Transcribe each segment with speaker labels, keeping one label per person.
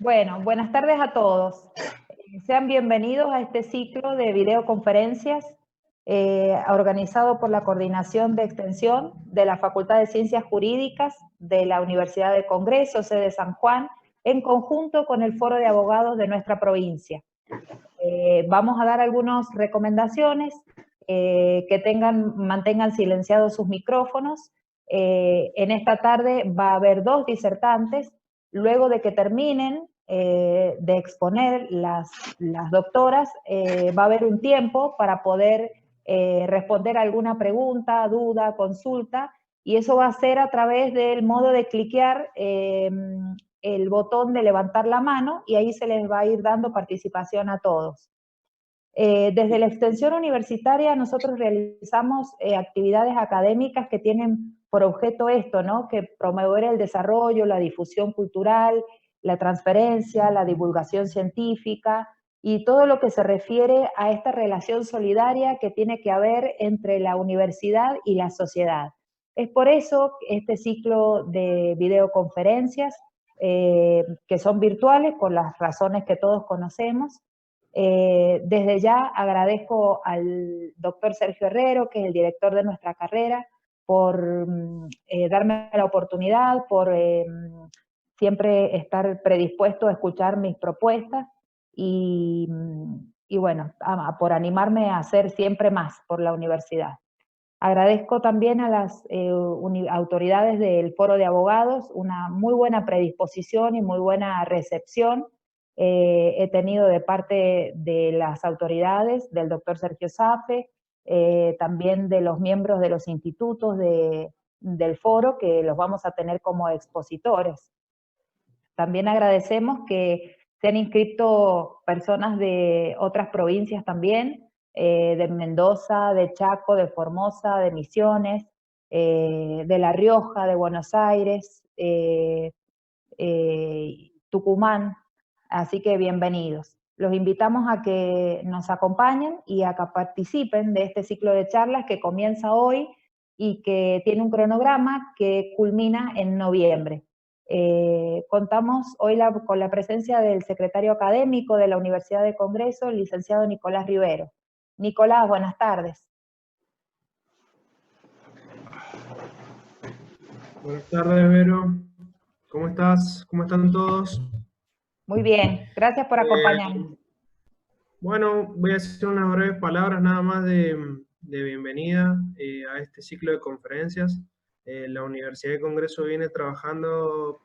Speaker 1: Bueno, buenas tardes a todos. Sean bienvenidos a este ciclo de videoconferencias organizado por la Coordinación de Extensión de la Facultad de Ciencias Jurídicas de la Universidad de Congreso, sede San Juan, en conjunto con el Foro de Abogados de nuestra provincia. Vamos a dar algunas recomendaciones, mantengan silenciados sus micrófonos. En esta tarde va a haber 2 disertantes. Luego de que terminen de exponer las doctoras, va a haber un tiempo para poder responder alguna pregunta, duda, consulta, y eso va a ser a través del modo de cliquear el botón de levantar la mano, y ahí se les va a ir dando participación a todos. Desde la extensión universitaria nosotros realizamos actividades académicas que tienen por objeto esto, ¿no? Que promover el desarrollo, la difusión cultural, la transferencia, la divulgación científica y todo lo que se refiere a esta relación solidaria que tiene que haber entre la universidad y la sociedad. Es por eso este ciclo de videoconferencias, que son virtuales por las razones que todos conocemos. Desde ya agradezco al doctor Sergio Herrero, que es el director de nuestra carrera, por darme la oportunidad, por siempre estar predispuesto a escuchar mis propuestas y, y bueno, por animarme a hacer siempre más por la universidad. Agradezco también a las autoridades del Foro de Abogados una muy buena predisposición y muy buena recepción. He tenido de parte de las autoridades, del doctor Sergio Safe, también de los miembros de los institutos del foro, que los vamos a tener como expositores. También agradecemos que se han inscrito personas de otras provincias también, de Mendoza, de Chaco, de Formosa, de Misiones, de La Rioja, de Buenos Aires, Tucumán, así que bienvenidos. Los invitamos a que nos acompañen y a que participen de este ciclo de charlas que comienza hoy y que tiene un cronograma que culmina en noviembre. Contamos hoy con la presencia del secretario académico de la Universidad de Congreso, el licenciado Nicolás Rivero. Nicolás, buenas tardes.
Speaker 2: Buenas tardes, Vero. ¿Cómo estás? ¿Cómo están todos?
Speaker 1: Muy bien, gracias por acompañarnos.
Speaker 2: Bueno, voy a hacer unas breves palabras nada más de bienvenida a este ciclo de conferencias. La Universidad de Congreso viene trabajando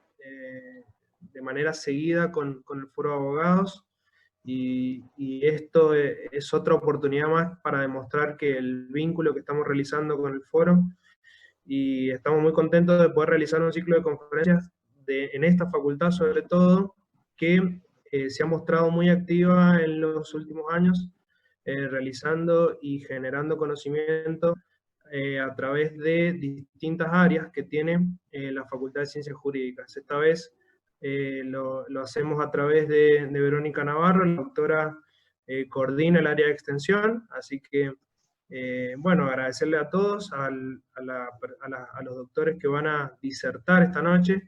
Speaker 2: de manera seguida con el Foro de Abogados y esto es otra oportunidad más para demostrar que el vínculo que estamos realizando con el Foro, y estamos muy contentos de poder realizar un ciclo de conferencias en esta facultad, sobre todo, que se ha mostrado muy activa en los últimos años, realizando y generando conocimiento a través de distintas áreas que tiene la Facultad de Ciencias Jurídicas. Esta vez lo hacemos a través de Verónica Navarro, la doctora coordina el área de extensión, así que bueno, agradecerle a todos, a los doctores que van a disertar esta noche,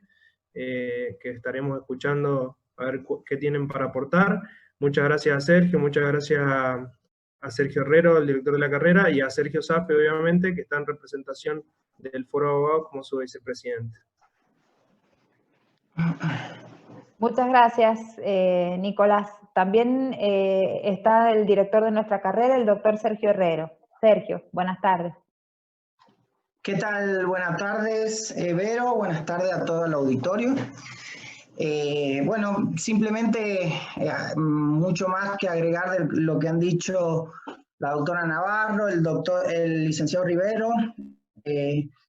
Speaker 2: que estaremos escuchando a ver qué tienen para aportar. Muchas gracias a Sergio, muchas gracias a Sergio Herrero, el director de la carrera, y a Sergio Safe, obviamente, que está en representación del Foro de Abogados como su vicepresidente.
Speaker 1: Muchas gracias, Nicolás. También está el director de nuestra carrera, el doctor Sergio Herrero. Sergio, buenas tardes.
Speaker 3: ¿Qué tal? Buenas tardes, Vero. Buenas tardes a todo el auditorio. Bueno, simplemente mucho más que agregar de lo que han dicho la doctora Navarro, el licenciado Rivero.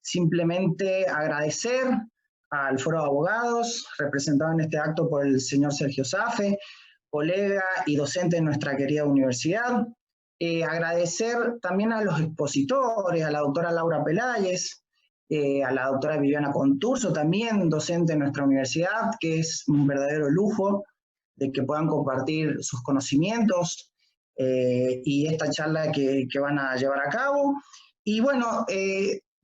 Speaker 3: Simplemente agradecer al Foro de Abogados, representado en este acto por el señor Sergio Safe, colega y docente de nuestra querida universidad. Agradecer también a los expositores, a la doctora Laura Peláez, a la doctora Viviana Conturso, también docente de nuestra universidad, que es un verdadero lujo de que puedan compartir sus conocimientos y esta charla que van a llevar a cabo. Y bueno,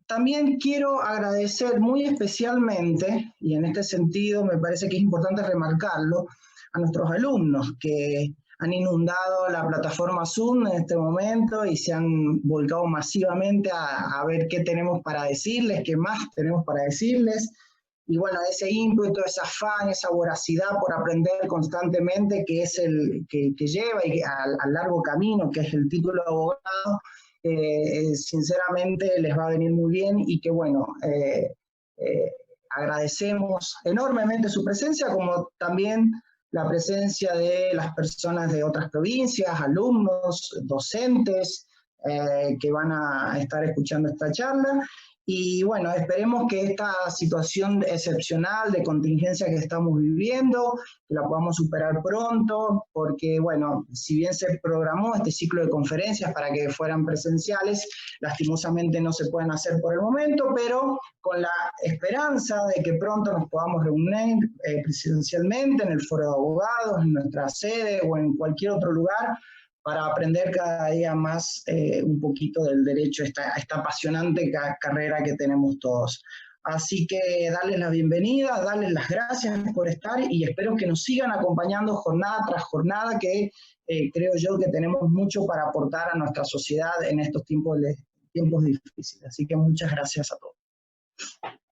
Speaker 3: también quiero agradecer muy especialmente, y en este sentido me parece que es importante remarcarlo, a nuestros alumnos que han inundado la plataforma Zoom en este momento y se han volcado masivamente a ver qué tenemos para decirles, qué más tenemos para decirles. Y bueno, ese ímpetu, esa afán, esa voracidad por aprender constantemente, que es el que lleva al largo camino, que es el título de abogado, sinceramente les va a venir muy bien y que bueno, agradecemos enormemente su presencia, como también la presencia de las personas de otras provincias, alumnos, docentes, que van a estar escuchando esta charla. Y bueno, esperemos que esta situación excepcional de contingencia que estamos viviendo, que la podamos superar pronto, porque bueno, si bien se programó este ciclo de conferencias para que fueran presenciales, lastimosamente no se pueden hacer por el momento, pero con la esperanza de que pronto nos podamos reunir presencialmente en el Foro de Abogados, en nuestra sede o en cualquier otro lugar, para aprender cada día más un poquito del derecho, esta apasionante carrera que tenemos todos. Así que darles la bienvenida, darles las gracias por estar y espero que nos sigan acompañando jornada tras jornada, que creo yo que tenemos mucho para aportar a nuestra sociedad en estos tiempos difíciles. Así que muchas gracias a todos.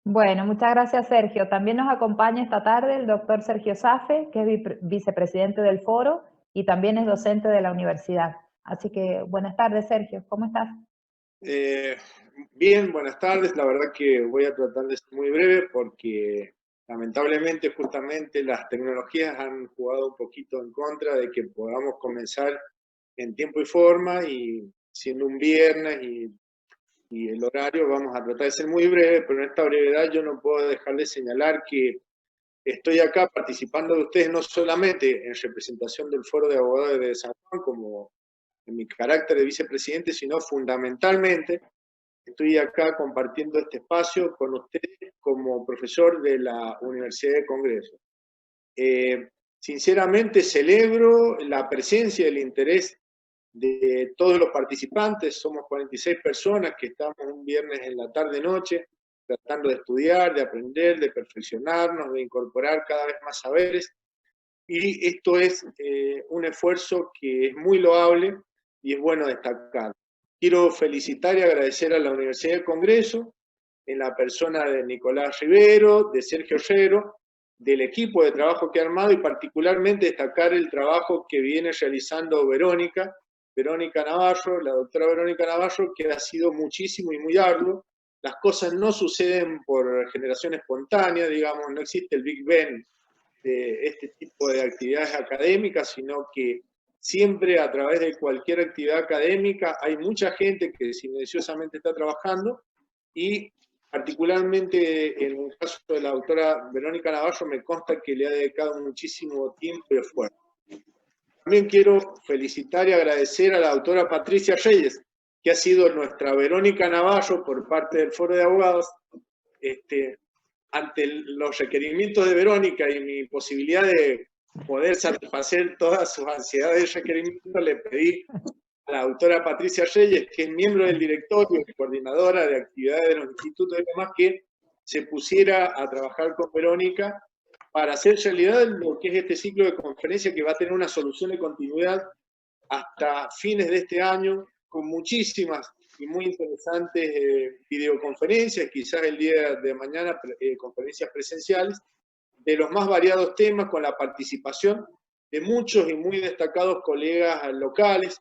Speaker 1: Bueno, muchas gracias, Sergio. También nos acompaña esta tarde el doctor Sergio Safe, que es vicepresidente del Foro y también es docente de la universidad. Así que buenas tardes, Sergio. ¿Cómo estás?
Speaker 4: Bien, buenas tardes. La verdad que voy a tratar de ser muy breve porque lamentablemente justamente las tecnologías han jugado un poquito en contra de que podamos comenzar en tiempo y forma, y siendo un viernes y el horario, vamos a tratar de ser muy breve, pero en esta brevedad yo no puedo dejar de señalar que estoy acá participando de ustedes no solamente en representación del Foro de Abogados de San Juan, como en mi carácter de vicepresidente, sino fundamentalmente estoy acá compartiendo este espacio con ustedes como profesor de la Universidad de Congreso. Sinceramente celebro la presencia y el interés de todos los participantes. Somos 46 personas que estamos un viernes en la tarde-noche tratando de estudiar, de aprender, de perfeccionarnos, de incorporar cada vez más saberes. Y esto es un esfuerzo que es muy loable y es bueno destacar. Quiero felicitar y agradecer a la Universidad del Congreso, en la persona de Nicolás Rivero, de Sergio Herrero, del equipo de trabajo que ha armado, y particularmente destacar el trabajo que viene realizando Verónica Navarro, la doctora Verónica Navarro, que ha sido muchísimo y muy arduo. Las cosas no suceden por generación espontánea, digamos, no existe el Big Bang de este tipo de actividades académicas, sino que siempre a través de cualquier actividad académica hay mucha gente que silenciosamente está trabajando, y particularmente en el caso de la doctora Verónica Navarro me consta que le ha dedicado muchísimo tiempo y esfuerzo. También quiero felicitar y agradecer a la doctora Patricia Reyes, que ha sido nuestra Verónica Navarro por parte del Foro de Abogados. Ante los requerimientos de Verónica y mi posibilidad de poder satisfacer todas sus ansiedades y requerimientos, le pedí a la doctora Patricia Reyes, que es miembro del directorio y coordinadora de actividades de los institutos y demás, que se pusiera a trabajar con Verónica para hacer realidad lo que es este ciclo de conferencia, que va a tener una solución de continuidad hasta fines de este año, con muchísimas y muy interesantes videoconferencias, quizás el día de mañana conferencias presenciales, de los más variados temas, con la participación de muchos y muy destacados colegas locales,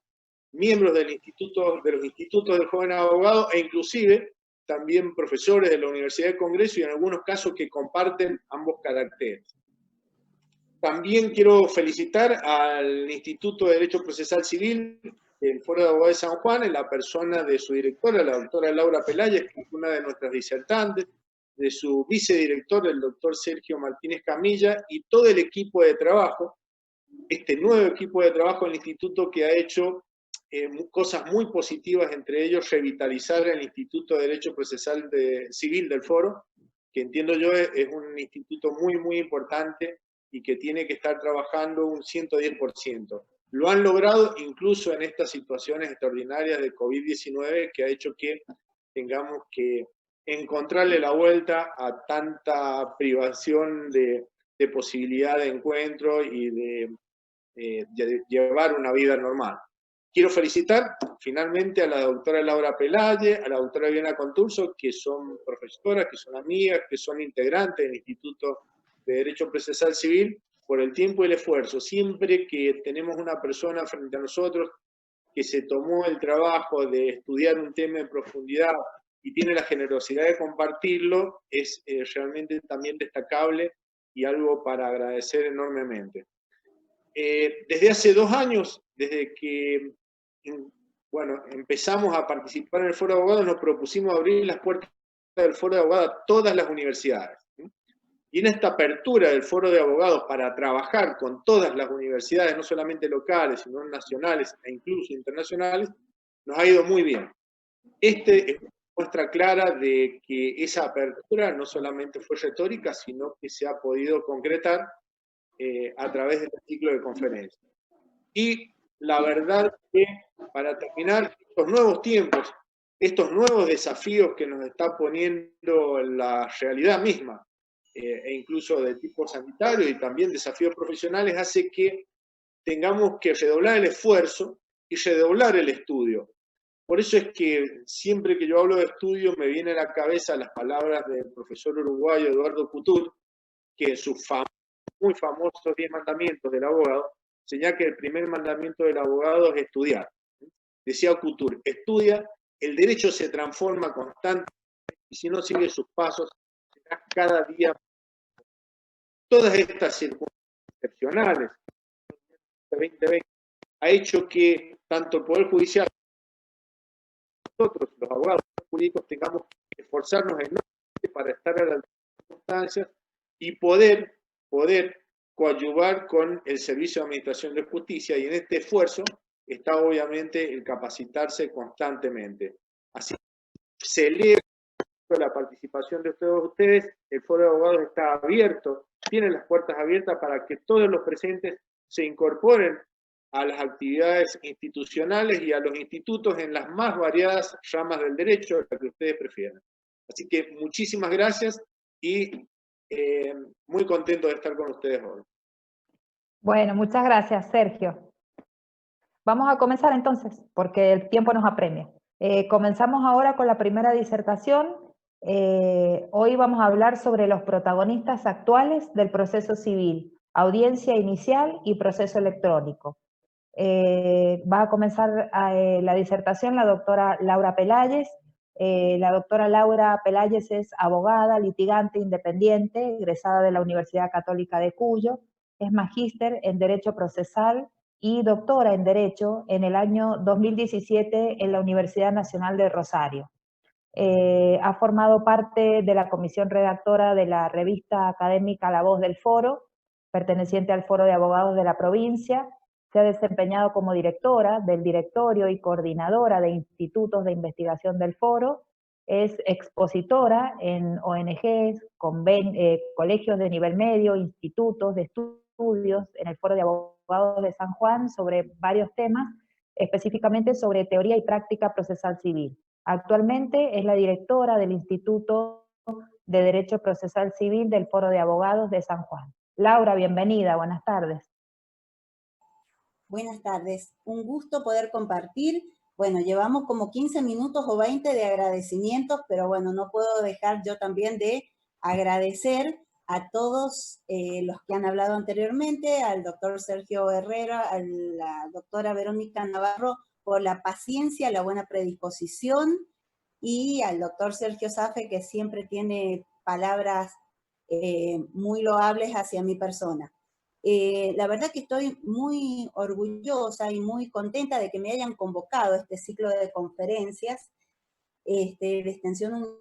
Speaker 4: miembros de los institutos del joven abogado, e inclusive también profesores de la Universidad del Congreso, y en algunos casos que comparten ambos caracteres. También quiero felicitar al Instituto de Derecho Procesal Civil del Foro de Abogados de San Juan, en la persona de su directora, la doctora Laura Peláez, que es una de nuestras disertantes, de su vicedirector, el doctor Sergio Martínez Camilla, y todo el equipo de trabajo, este nuevo equipo de trabajo del instituto, que ha hecho cosas muy positivas, entre ellos revitalizar el Instituto de Derecho Procesal Civil del Foro, que entiendo yo es un instituto muy, muy importante y que tiene que estar trabajando un 110%. Lo han logrado incluso en estas situaciones extraordinarias de COVID-19, que ha hecho que tengamos que encontrarle la vuelta a tanta privación de posibilidad de encuentro y de llevar una vida normal. Quiero felicitar finalmente a la doctora Laura Pelaye, a la doctora Viviana Conturso, que son profesoras, que son amigas, que son integrantes del Instituto de Derecho Procesal Civil, por el tiempo y el esfuerzo. Siempre que tenemos una persona frente a nosotros que se tomó el trabajo de estudiar un tema en profundidad y tiene la generosidad de compartirlo, es realmente también destacable y algo para agradecer enormemente. Desde hace 2 años, desde que empezamos a participar en el Foro de Abogados, nos propusimos abrir las puertas del Foro de Abogados a todas las universidades. Y en esta apertura del Foro de Abogados para trabajar con todas las universidades, no solamente locales, sino nacionales e incluso internacionales, nos ha ido muy bien. Este es una muestra clara de que esa apertura no solamente fue retórica, sino que se ha podido concretar a través del ciclo de conferencias. Y la verdad que, para terminar, estos nuevos tiempos, estos nuevos desafíos que nos está poniendo la realidad misma, e incluso de tipo sanitario y también desafíos profesionales, hace que tengamos que redoblar el esfuerzo y redoblar el estudio. Por eso es que siempre que yo hablo de estudio me viene a la cabeza las palabras del profesor uruguayo Eduardo Couture, que en sus muy famosos 10 mandamientos del abogado, señala que el primer mandamiento del abogado es estudiar. Decía Couture, estudia, el derecho se transforma constantemente y si no sigue sus pasos, será cada día. Todas estas circunstancias excepcionales de 2020 ha hecho que tanto el Poder Judicial como nosotros, los abogados jurídicos, tengamos que esforzarnos enormemente para estar a las circunstancias y poder coadyuvar con el Servicio de Administración de Justicia, y en este esfuerzo está obviamente el capacitarse constantemente. Así que celebro la participación de todos ustedes, el Foro de Abogados está abierto, tiene las puertas abiertas para que todos los presentes se incorporen a las actividades institucionales y a los institutos en las más variadas ramas del derecho, la que ustedes prefieran. Así que muchísimas gracias y muy contento de estar con ustedes hoy.
Speaker 1: Bueno, muchas gracias, Sergio. Vamos a comenzar entonces, porque el tiempo nos apremia. Comenzamos ahora con la primera disertación. Hoy vamos a hablar sobre los protagonistas actuales del proceso civil, audiencia inicial y proceso electrónico. Va a comenzar la disertación la doctora Laura Pelayes. La doctora Laura Pelayes es abogada, litigante independiente, egresada de la Universidad Católica de Cuyo, es magíster en Derecho Procesal y doctora en Derecho en el año 2017 en la Universidad Nacional de Rosario. Ha formado parte de la comisión redactora de la revista académica La Voz del Foro, perteneciente al Foro de Abogados de la provincia. Se ha desempeñado como directora del directorio y coordinadora de institutos de investigación del Foro. Es expositora en ONGs, colegios de nivel medio, institutos de estudios en el Foro de Abogados de San Juan sobre varios temas, específicamente sobre teoría y práctica procesal civil. Actualmente es la directora del Instituto de Derecho Procesal Civil del Foro de Abogados de San Juan. Laura, bienvenida, buenas tardes.
Speaker 5: Buenas tardes, un gusto poder compartir. Bueno, llevamos como 15 minutos o 20 de agradecimientos, pero bueno, no puedo dejar yo también de agradecer a todos los que han hablado anteriormente, al doctor Sergio Herrera, a la doctora Verónica Navarro, por la paciencia, la buena predisposición, y al doctor Sergio Safe, que siempre tiene palabras muy loables hacia mi persona. La verdad que estoy muy orgullosa y muy contenta de que me hayan convocado a este ciclo de conferencias de extensión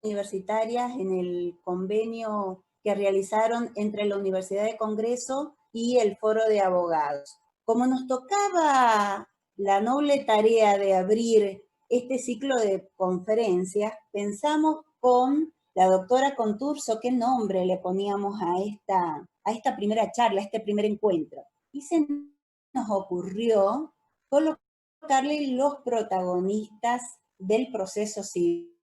Speaker 5: universitaria en el convenio que realizaron entre la Universidad de Congreso y el Foro de Abogados. Como nos tocaba la noble tarea de abrir este ciclo de conferencias, pensamos con la doctora Conturso qué nombre le poníamos a esta primera charla, a este primer encuentro. Y se nos ocurrió colocarle los protagonistas del proceso civil.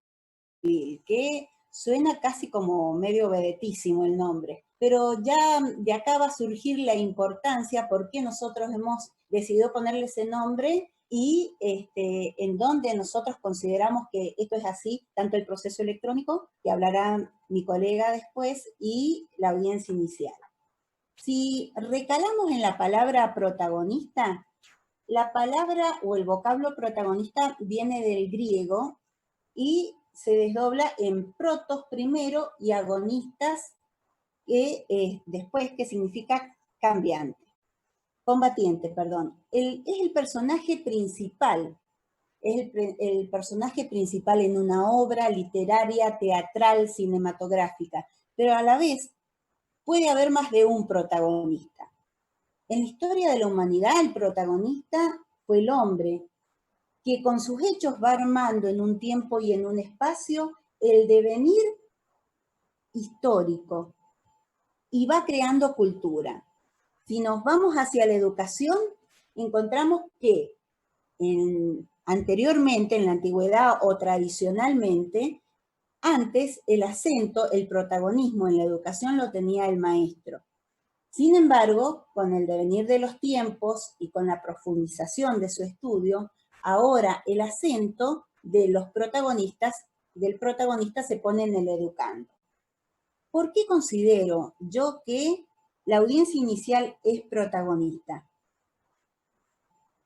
Speaker 5: civil, que suena casi como medio vedetísimo el nombre, pero ya de acá va a surgir la importancia por qué nosotros hemos decidido ponerle ese nombre y en donde nosotros consideramos que esto es así, tanto el proceso electrónico, que hablará mi colega después, y la audiencia inicial. Si recalamos en la palabra protagonista, la palabra o el vocablo protagonista viene del griego y se desdobla en protos primero y agonistas después, que significa combatiente, perdón. Es el personaje principal, es el personaje principal en una obra literaria, teatral, cinematográfica, pero a la vez puede haber más de un protagonista. En la historia de la humanidad, el protagonista fue el hombre, que con sus hechos va armando en un tiempo y en un espacio el devenir histórico y va creando cultura. Si nos vamos hacia la educación, encontramos que anteriormente, en la antigüedad o tradicionalmente, antes el acento, el protagonismo en la educación lo tenía el maestro. Sin embargo, con el devenir de los tiempos y con la profundización de su estudio, ahora el acento de los protagonistas, del protagonista, se pone en el educando. ¿Por qué considero yo que la audiencia inicial es protagonista?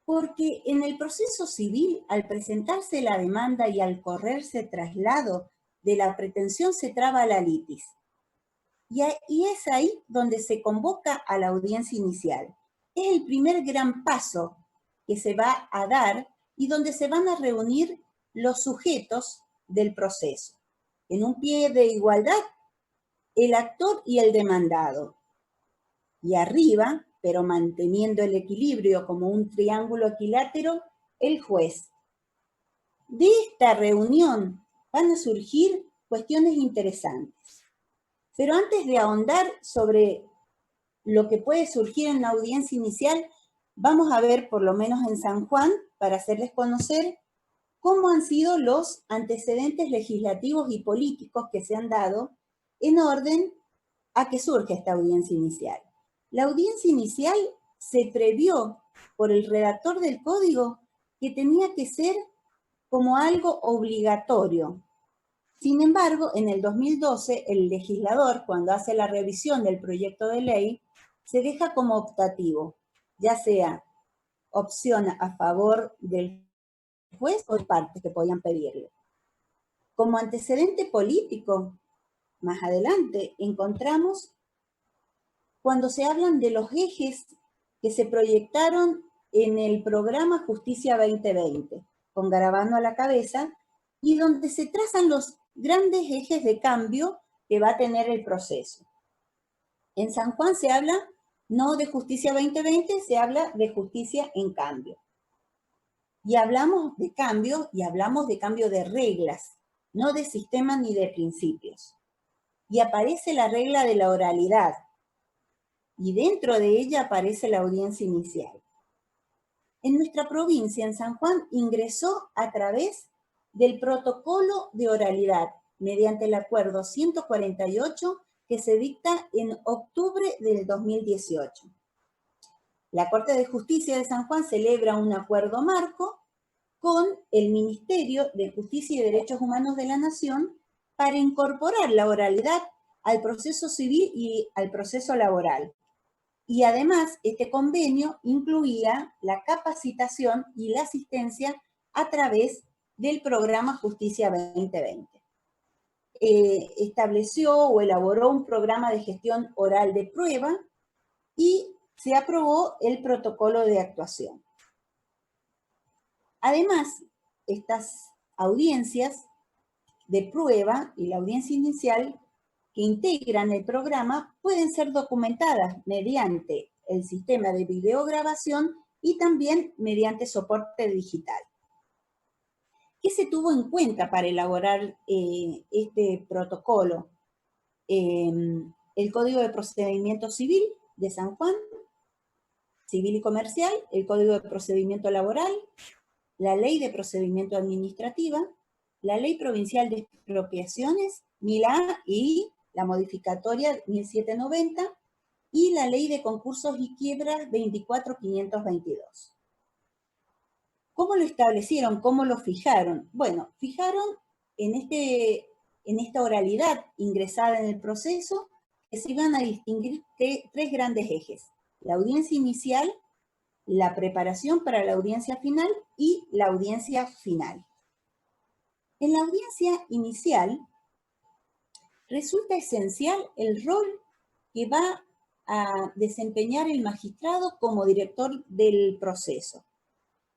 Speaker 5: Porque en el proceso civil, al presentarse la demanda y al correrse traslado de la pretensión, se traba la litis. Y es ahí donde se convoca a la audiencia inicial. Es el primer gran paso que se va a dar y donde se van a reunir los sujetos del proceso. En un pie de igualdad, el actor y el demandado. Y arriba, pero manteniendo el equilibrio como un triángulo equilátero, el juez. De esta reunión van a surgir cuestiones interesantes. Pero antes de ahondar sobre lo que puede surgir en la audiencia inicial, vamos a ver, por lo menos en San Juan, para hacerles conocer cómo han sido los antecedentes legislativos y políticos que se han dado en orden a que surja esta audiencia inicial. La audiencia inicial se previó por el redactor del código que tenía que ser como algo obligatorio. Sin embargo, en el 2012, el legislador, cuando hace la revisión del proyecto de ley, se deja como optativo, ya sea opción a favor del juez o de partes que podían pedirle. Como antecedente político, más adelante, encontramos cuando se hablan de los ejes que se proyectaron en el programa Justicia 2020, con Garabano a la cabeza, y donde se trazan los grandes ejes de cambio que va a tener el proceso. En San Juan se habla no de Justicia 2020, se habla de justicia en cambio. Y hablamos de cambio, y hablamos de cambio de reglas, no de sistema ni de principios. Y aparece la regla de la oralidad, y dentro de ella aparece la audiencia inicial. En nuestra provincia, en San Juan, ingresó a través del protocolo de oralidad, mediante el acuerdo 148 que se dicta en octubre del 2018. La Corte de Justicia de San Juan celebra un acuerdo marco con el Ministerio de Justicia y Derechos Humanos de la Nación para incorporar la oralidad al proceso civil y al proceso laboral. Y además, este convenio incluía la capacitación y la asistencia a través del programa Justicia 2020. Estableció o elaboró un programa de gestión oral de prueba y se aprobó el protocolo de actuación. Además, estas audiencias de prueba y la audiencia inicial que integran el programa pueden ser documentadas mediante el sistema de videograbación y también mediante soporte digital. ¿Qué se tuvo en cuenta para elaborar este protocolo? El Código de Procedimiento Civil de San Juan, Civil y Comercial, el Código de Procedimiento Laboral, la Ley de Procedimiento Administrativa, la Ley Provincial de Expropiaciones, 1000A, y la modificatoria 1790, y la Ley de Concursos y Quiebras 24522. ¿Cómo lo establecieron? ¿Cómo lo fijaron? Bueno, fijaron en esta oralidad ingresada en el proceso que se iban a distinguir tres grandes ejes: la audiencia inicial, la preparación para la audiencia final y la audiencia final. En la audiencia inicial resulta esencial el rol que va a desempeñar el magistrado como director del proceso,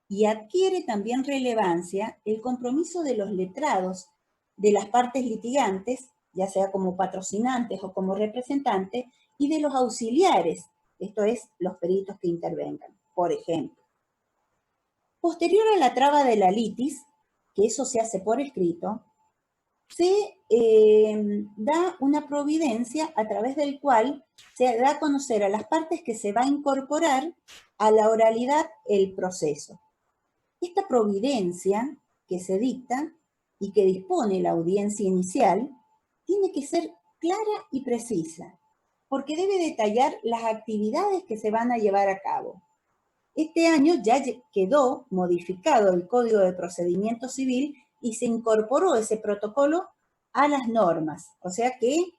Speaker 5: y adquiere también relevancia el compromiso de los letrados de las partes litigantes, ya sea como patrocinantes o como representantes, y de los auxiliares, esto es, los peritos que intervengan, por ejemplo. Posterior a la traba de la litis, que eso se hace por escrito, se da una providencia a través del cual se da a conocer a las partes que se va a incorporar a la oralidad el proceso. Esta providencia que se dicta y que dispone la audiencia inicial tiene que ser clara y precisa, porque debe detallar las actividades que se van a llevar a cabo. Este año ya quedó modificado el Código de Procedimiento Civil y se incorporó ese protocolo a las normas, o sea que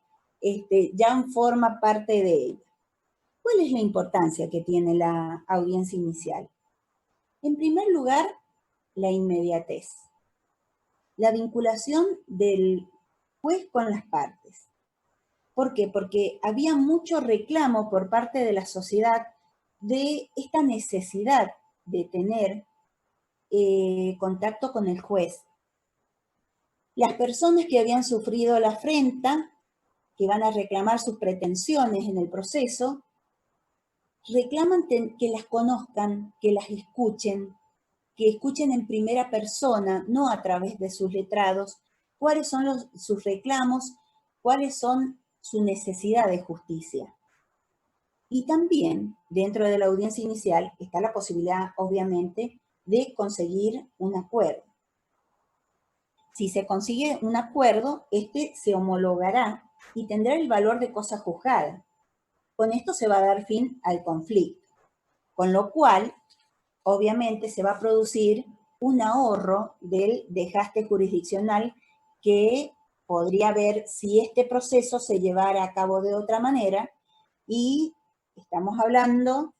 Speaker 5: ya forma parte de ella. ¿Cuál es la importancia que tiene la audiencia inicial? En primer lugar, la inmediatez, la vinculación del juez con las partes. ¿Por qué? Porque había mucho reclamo por parte de la sociedad de esta necesidad de tener contacto con el juez. Las personas que habían sufrido la afrenta, que van a reclamar sus pretensiones en el proceso, reclaman que las conozcan, que las escuchen, que escuchen en primera persona, no a través de sus letrados, cuáles son sus reclamos, cuáles son su necesidad de justicia. Y también, dentro de la audiencia inicial, está la posibilidad, obviamente, de conseguir un acuerdo. Si se consigue un acuerdo, se homologará y tendrá el valor de cosa juzgada. Con esto se va a dar fin al conflicto, con lo cual, obviamente, se va a producir un ahorro del desgaste jurisdiccional que podría haber si este proceso se llevara a cabo de otra manera, y estamos hablando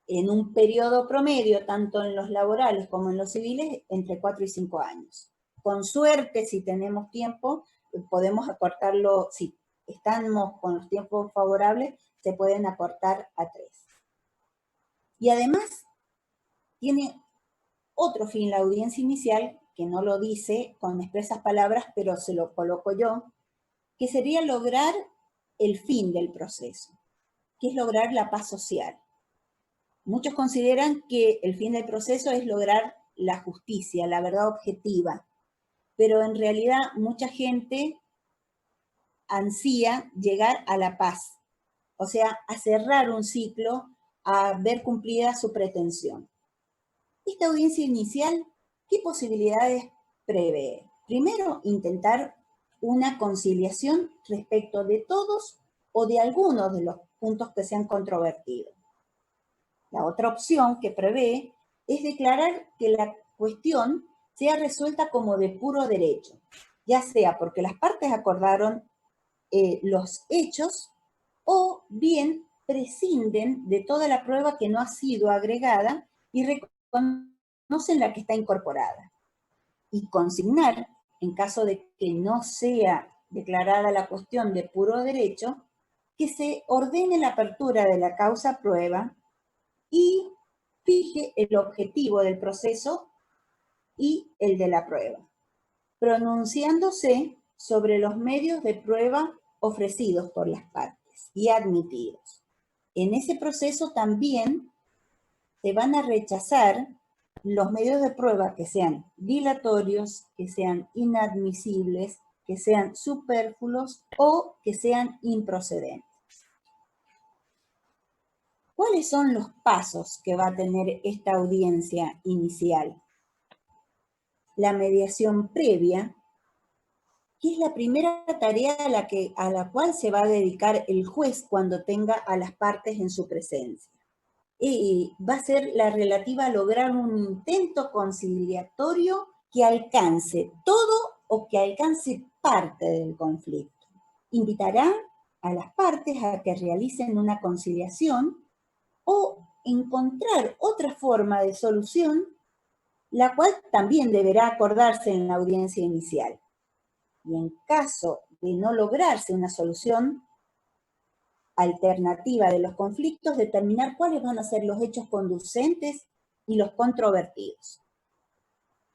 Speaker 5: en un periodo promedio, tanto en los laborales como en los civiles, entre 4 y 5 años. Con suerte, si tenemos tiempo, podemos acortarlo, si estamos con los tiempos favorables, se pueden acortar a 3. Y además, tiene otro fin la audiencia inicial, que no lo dice con expresas palabras, pero se lo coloco yo, que sería lograr el fin del proceso, que es lograr la paz social. Muchos consideran que el fin del proceso es lograr la justicia, la verdad objetiva, pero en realidad mucha gente ansía llegar a la paz, o sea, a cerrar un ciclo, a ver cumplida su pretensión. Esta audiencia inicial, ¿qué posibilidades prevé? Primero, intentar una conciliación respecto de todos o de algunos de los puntos que se han controvertido. La otra opción que prevé es declarar que la cuestión sea resuelta como de puro derecho, ya sea porque las partes acordaron los hechos o bien prescinden de toda la prueba que no ha sido agregada y reconocen la que está incorporada. Y consignar, en caso de que no sea declarada la cuestión de puro derecho, que se ordene la apertura de la causa prueba y fije el objetivo del proceso y el de la prueba, pronunciándose sobre los medios de prueba ofrecidos por las partes y admitidos. En ese proceso también se van a rechazar los medios de prueba que sean dilatorios, que sean inadmisibles, que sean superfluos o que sean improcedentes. ¿Cuáles son los pasos que va a tener esta audiencia inicial? la mediación previa, que es la primera tarea a la cual se va a dedicar el juez cuando tenga a las partes en su presencia. Y va a ser la relativa a lograr un intento conciliatorio que alcance todo o que alcance parte del conflicto. Invitará a las partes a que realicen una conciliación o encontrar otra forma de solución, la cual también deberá acordarse en la audiencia inicial. Y en caso de no lograrse una solución alternativa de los conflictos, determinar cuáles van a ser los hechos conducentes y los controvertidos.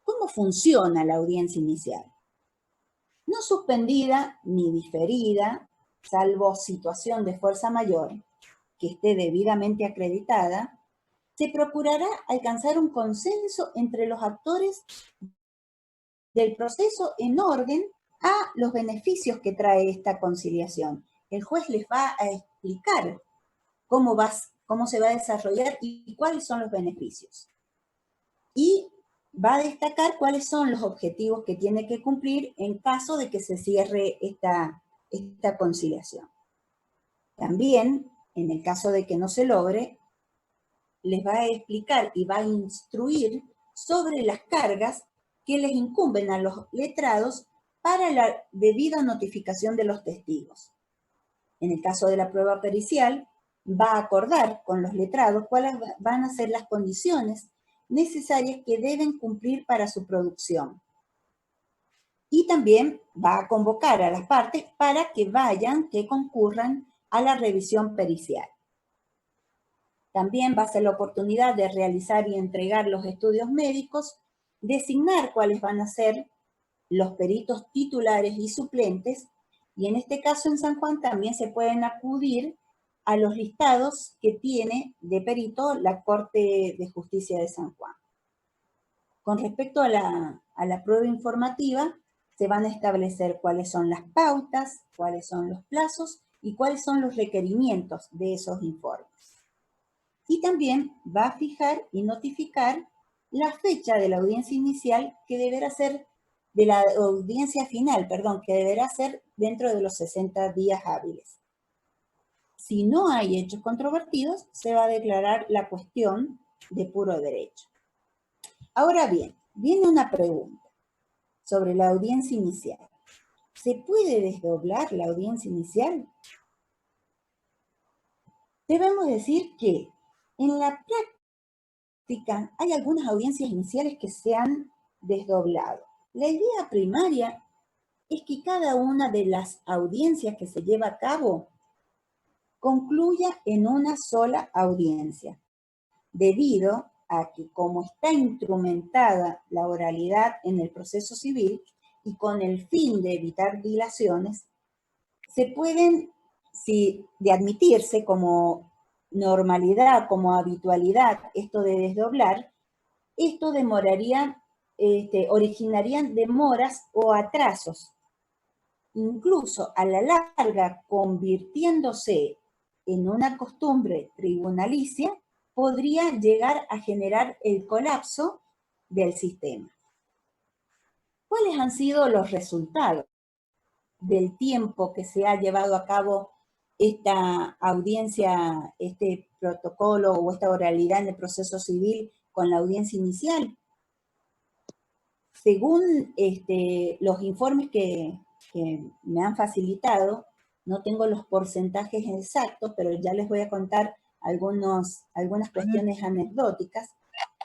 Speaker 5: ¿Cómo funciona la audiencia inicial? No suspendida ni diferida, salvo situación de fuerza mayor, que esté debidamente acreditada, se procurará alcanzar un consenso entre los actores del proceso en orden a los beneficios que trae esta conciliación. El juez les va a explicar cómo se va a desarrollar y cuáles son los beneficios. Y va a destacar cuáles son los objetivos que tiene que cumplir en caso de que se cierre esta conciliación. También, en el caso de que no se logre, les va a explicar y va a instruir sobre las cargas que les incumben a los letrados para la debida notificación de los testigos. En el caso de la prueba pericial, va a acordar con los letrados cuáles van a ser las condiciones necesarias que deben cumplir para su producción. Y también va a convocar a las partes para que concurran a la revisión pericial. También va a ser la oportunidad de realizar y entregar los estudios médicos, designar cuáles van a ser los peritos titulares y suplentes, y en este caso en San Juan también se pueden acudir a los listados que tiene de perito la Corte de Justicia de San Juan. Con respecto a la prueba informativa, se van a establecer cuáles son las pautas, cuáles son los plazos y cuáles son los requerimientos de esos informes. Y también va a fijar y notificar la fecha de la audiencia inicial que deberá ser, de la audiencia final, perdón, que deberá ser dentro de los 60 días hábiles. Si no hay hechos controvertidos, se va a declarar la cuestión de puro derecho. Ahora bien, viene una pregunta sobre la audiencia inicial. ¿Se puede desdoblar la audiencia inicial? Debemos decir que en la práctica hay algunas audiencias iniciales que se han desdoblado. La idea primaria es que cada una de las audiencias que se lleva a cabo concluya en una sola audiencia, debido a que como está instrumentada la oralidad en el proceso civil y con el fin de evitar dilaciones, se pueden, de admitirse como normalidad, como habitualidad, esto de desdoblar, esto originarían demoras o atrasos, incluso a la larga convirtiéndose en una costumbre tribunalicia, podría llegar a generar el colapso del sistema. ¿Cuáles han sido los resultados del tiempo que se ha llevado a cabo esta audiencia, este protocolo o esta oralidad en el proceso civil con la audiencia inicial? Según los informes que me han facilitado, no tengo los porcentajes exactos, pero ya les voy a contar algunas cuestiones anecdóticas.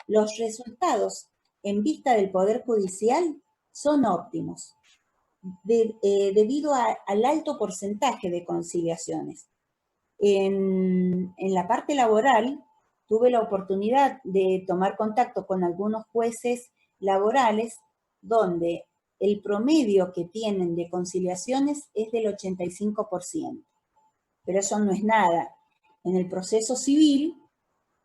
Speaker 5: Los resultados en vista del Poder Judicial son óptimos, debido al alto porcentaje de conciliaciones. En la parte laboral, tuve la oportunidad de tomar contacto con algunos jueces laborales, donde el promedio que tienen de conciliaciones es del 85%. Pero eso no es nada. En el proceso civil,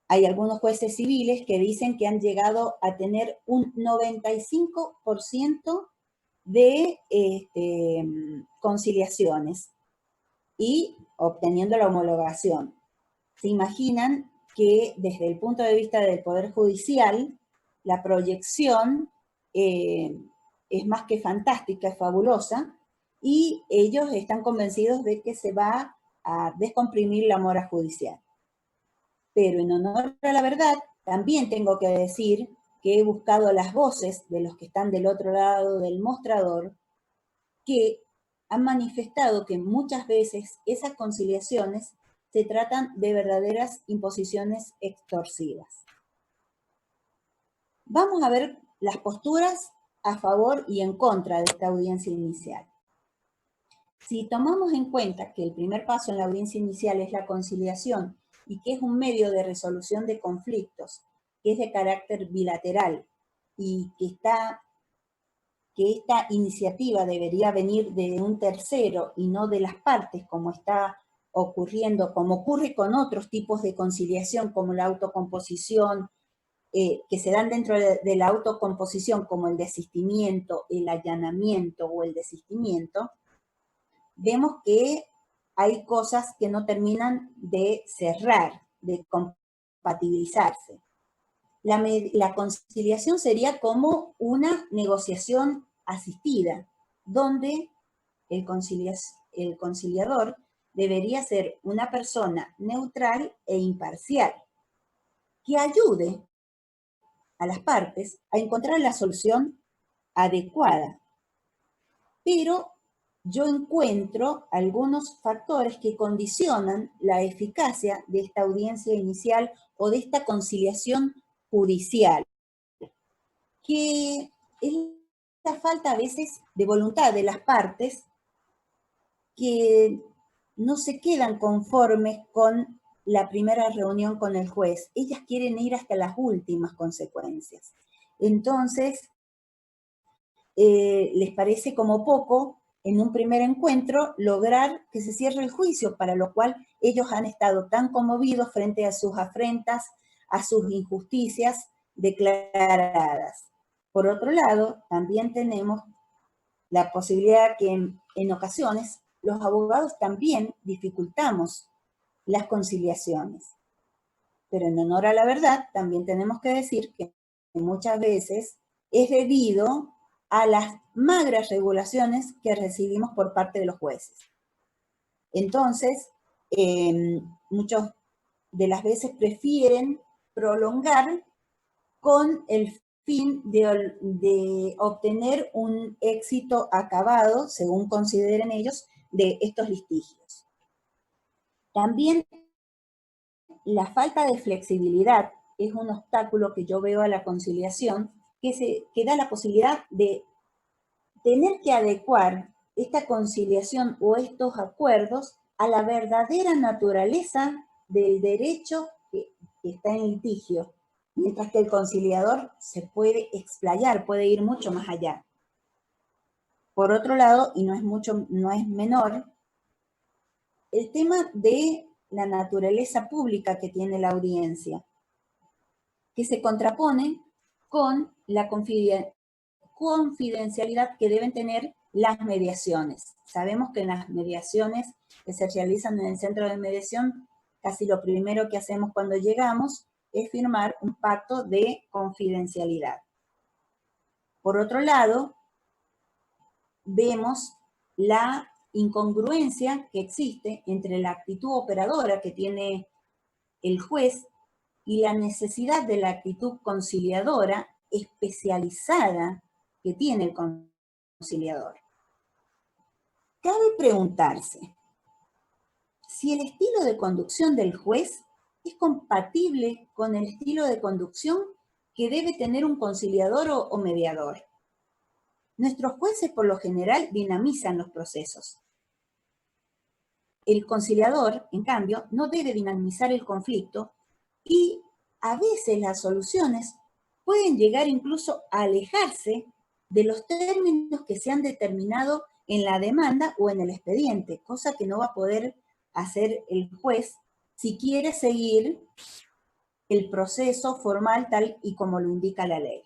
Speaker 5: hay algunos jueces civiles que dicen que han llegado a tener un 95% de conciliaciones y obteniendo la homologación. Se imaginan que desde el punto de vista del Poder Judicial, la proyección es más que fantástica, es fabulosa, y ellos están convencidos de que se va a descomprimir la mora judicial. Pero en honor a la verdad, también tengo que decir que he buscado las voces de los que están del otro lado del mostrador, que han manifestado que muchas veces esas conciliaciones se tratan de verdaderas imposiciones extorsivas. Vamos a ver las posturas a favor y en contra de esta audiencia inicial. Si tomamos en cuenta que el primer paso en la audiencia inicial es la conciliación y que es un medio de resolución de conflictos, que es de carácter bilateral y que esta iniciativa debería venir de un tercero y no de las partes, como está ocurriendo, como ocurre con otros tipos de conciliación, como la autocomposición, que se dan dentro de la autocomposición, como el desistimiento, el allanamiento o el desistimiento, vemos que hay cosas que no terminan de cerrar, de compatibilizarse. La conciliación sería como una negociación asistida, donde el conciliador debería ser una persona neutral e imparcial, que ayude a las partes a encontrar la solución adecuada. Pero yo encuentro algunos factores que condicionan la eficacia de esta audiencia inicial o de esta conciliación judicial, que es la falta a veces de voluntad de las partes que no se quedan conformes con la primera reunión con el juez. Ellas quieren ir hasta las últimas consecuencias. Entonces, les parece como poco en un primer encuentro lograr que se cierre el juicio, para lo cual ellos han estado tan conmovidos frente a sus afrentas, a sus injusticias declaradas. Por otro lado, también tenemos la posibilidad que en ocasiones los abogados también dificultamos las conciliaciones. Pero en honor a la verdad, también tenemos que decir que muchas veces es debido a las magras regulaciones que recibimos por parte de los jueces. Entonces, muchos de las veces prefieren prolongar con el fin de obtener un éxito acabado, según consideren ellos, de estos litigios. También la falta de flexibilidad es un obstáculo que yo veo a la conciliación, que da la posibilidad de tener que adecuar esta conciliación o estos acuerdos a la verdadera naturaleza del derecho que está en litigio, mientras que el conciliador se puede explayar, puede ir mucho más allá. Por otro lado, y no es menor, el tema de la naturaleza pública que tiene la audiencia, que se contrapone con la confidencialidad que deben tener las mediaciones. Sabemos que en las mediaciones que se realizan en el centro de mediación, casi lo primero que hacemos cuando llegamos es firmar un pacto de confidencialidad. Por otro lado, vemos la incongruencia que existe entre la actitud operadora que tiene el juez y la necesidad de la actitud conciliadora especializada que tiene el conciliador. Cabe preguntarse si el estilo de conducción del juez es compatible con el estilo de conducción que debe tener un conciliador o mediador. Nuestros jueces por lo general dinamizan los procesos. El conciliador, en cambio, no debe dinamizar el conflicto y a veces las soluciones pueden llegar incluso a alejarse de los términos que se han determinado en la demanda o en el expediente, cosa que no va a poder hacer el juez si quiere seguir el proceso formal tal y como lo indica la ley.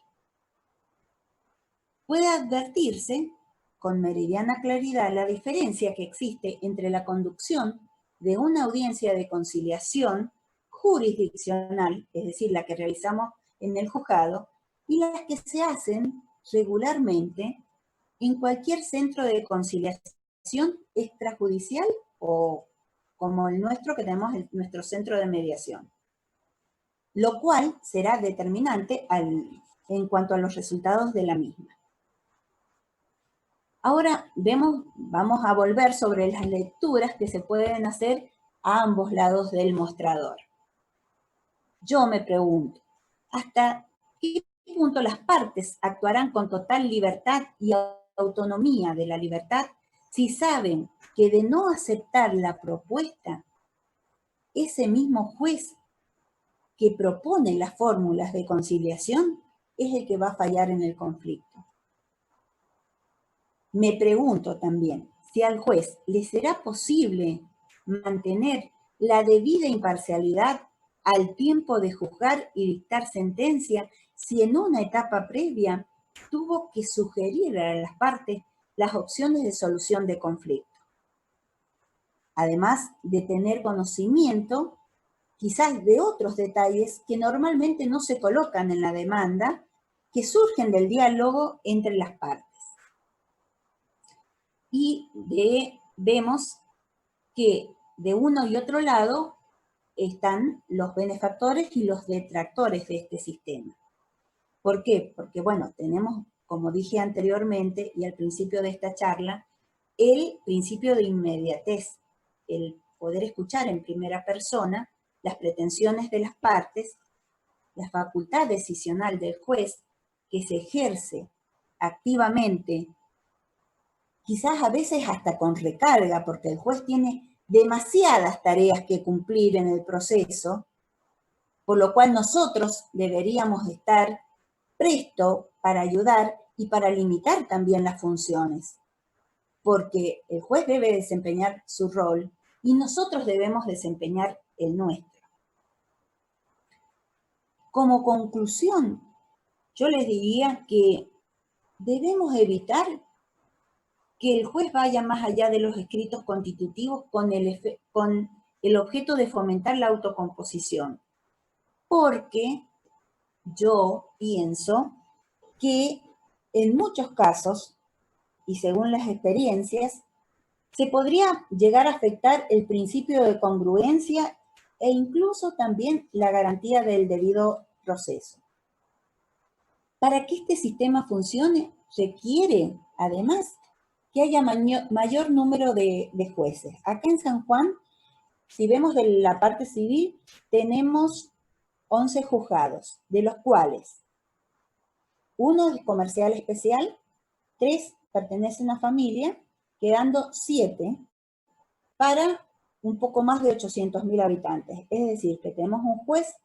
Speaker 5: Puede advertirse con meridiana claridad la diferencia que existe entre la conducción de una audiencia de conciliación jurisdiccional, es decir, la que realizamos en el juzgado, y las que se hacen regularmente en cualquier centro de conciliación extrajudicial o como el nuestro, que tenemos nuestro centro de mediación, lo cual será determinante en cuanto a los resultados de la misma. Ahora vamos a volver sobre las lecturas que se pueden hacer a ambos lados del mostrador. Yo me pregunto, ¿hasta qué punto las partes actuarán con total libertad y autonomía de la libertad si saben que de no aceptar la propuesta, ese mismo juez que propone las fórmulas de conciliación es el que va a fallar en el conflicto? Me pregunto también si al juez le será posible mantener la debida imparcialidad al tiempo de juzgar y dictar sentencia si en una etapa previa tuvo que sugerir a las partes las opciones de solución de conflicto. Además de tener conocimiento quizás de otros detalles que normalmente no se colocan en la demanda, que surgen del diálogo entre las partes. Y vemos que de uno y otro lado están los benefactores y los detractores de este sistema. ¿Por qué? Porque, bueno, tenemos, como dije anteriormente y al principio de esta charla, el principio de inmediatez, el poder escuchar en primera persona las pretensiones de las partes, la facultad decisional del juez que se ejerce activamente, quizás a veces hasta con recarga, porque el juez tiene demasiadas tareas que cumplir en el proceso, por lo cual nosotros deberíamos estar presto para ayudar y para limitar también las funciones, porque el juez debe desempeñar su rol y nosotros debemos desempeñar el nuestro. Como conclusión, yo les diría que debemos evitar que el juez vaya más allá de los escritos constitutivos con el objeto de fomentar la autocomposición, porque yo pienso que en muchos casos, y según las experiencias, se podría llegar a afectar el principio de congruencia e incluso también la garantía del debido proceso. Para que este sistema funcione, requiere, además, que haya mayor número de jueces. Acá en San Juan, si vemos de la parte civil, tenemos 11 juzgados, de los cuales 1 es comercial especial, 3 pertenecen a familia, quedando 7 para un poco más de 800.000 habitantes. Es decir, que tenemos un juez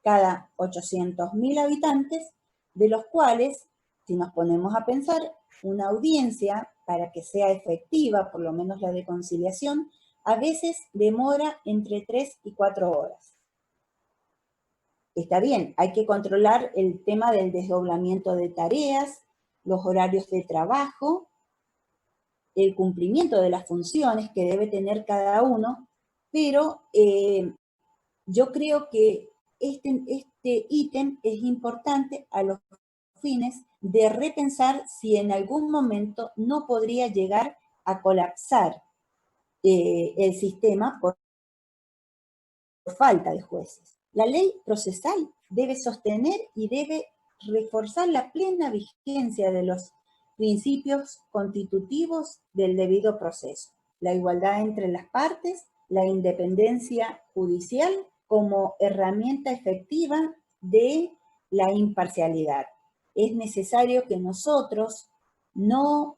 Speaker 5: cada 800.000 habitantes, de los cuales, si nos ponemos a pensar, una audiencia, para que sea efectiva, por lo menos la de conciliación, a veces demora entre 3 y 4 horas. Está bien, hay que controlar el tema del desdoblamiento de tareas, los horarios de trabajo, el cumplimiento de las funciones que debe tener cada uno, pero yo creo que este ítem es importante a los fines de repensar si en algún momento no podría llegar a colapsar el sistema por falta de jueces. La ley procesal debe sostener y debe reforzar la plena vigencia de los principios constitutivos del debido proceso, la igualdad entre las partes, la independencia judicial como herramienta efectiva de la imparcialidad. Es necesario que nosotros no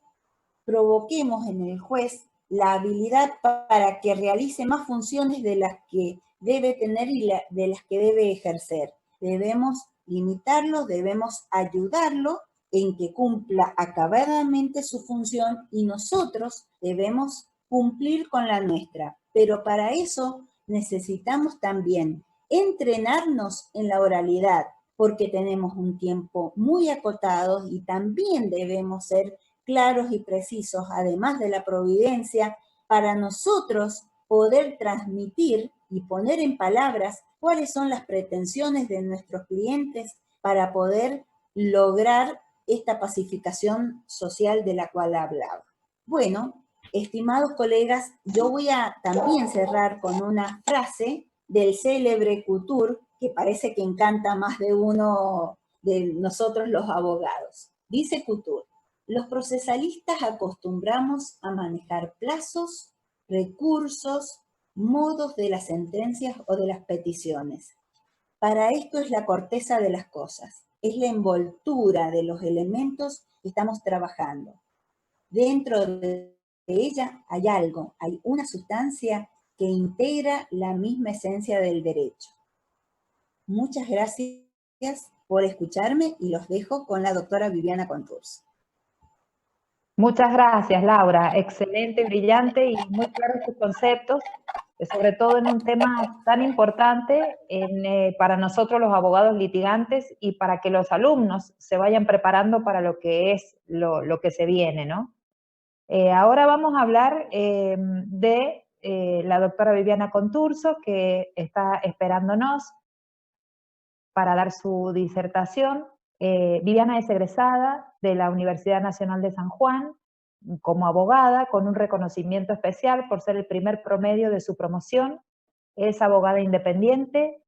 Speaker 5: provoquemos en el juez la habilidad para que realice más funciones de las que debe tener y de las que debe ejercer. Debemos limitarlo, debemos ayudarlo en que cumpla acabadamente su función y nosotros debemos cumplir con la nuestra. Pero para eso necesitamos también entrenarnos en la oralidad, porque tenemos un tiempo muy acotado y también debemos ser claros y precisos, además de la providencia, para nosotros poder transmitir y poner en palabras cuáles son las pretensiones de nuestros clientes para poder lograr esta pacificación social de la cual hablaba. Bueno, estimados colegas, yo voy a también cerrar con una frase del célebre Couture, que parece que encanta a más de uno de nosotros los abogados. Dice Couture: los procesalistas acostumbramos a manejar plazos, recursos, modos de las sentencias o de las peticiones. Para esto es la corteza de las cosas, es la envoltura de los elementos que estamos trabajando. Dentro de ella hay algo, hay una sustancia que integra la misma esencia del derecho. Muchas gracias por escucharme y los dejo con la doctora Viviana Contursi.
Speaker 1: Muchas gracias, Laura. Excelente, brillante y muy claros tus conceptos, sobre todo en un tema tan importante para nosotros los abogados litigantes y para que los alumnos se vayan preparando para lo que es lo que se viene, ¿no? Ahora vamos a hablar de la doctora Viviana Conturso, que está esperándonos para dar su disertación. Viviana es egresada de la Universidad Nacional de San Juan como abogada, con un reconocimiento especial por ser el primer promedio de su promoción. Es abogada independiente,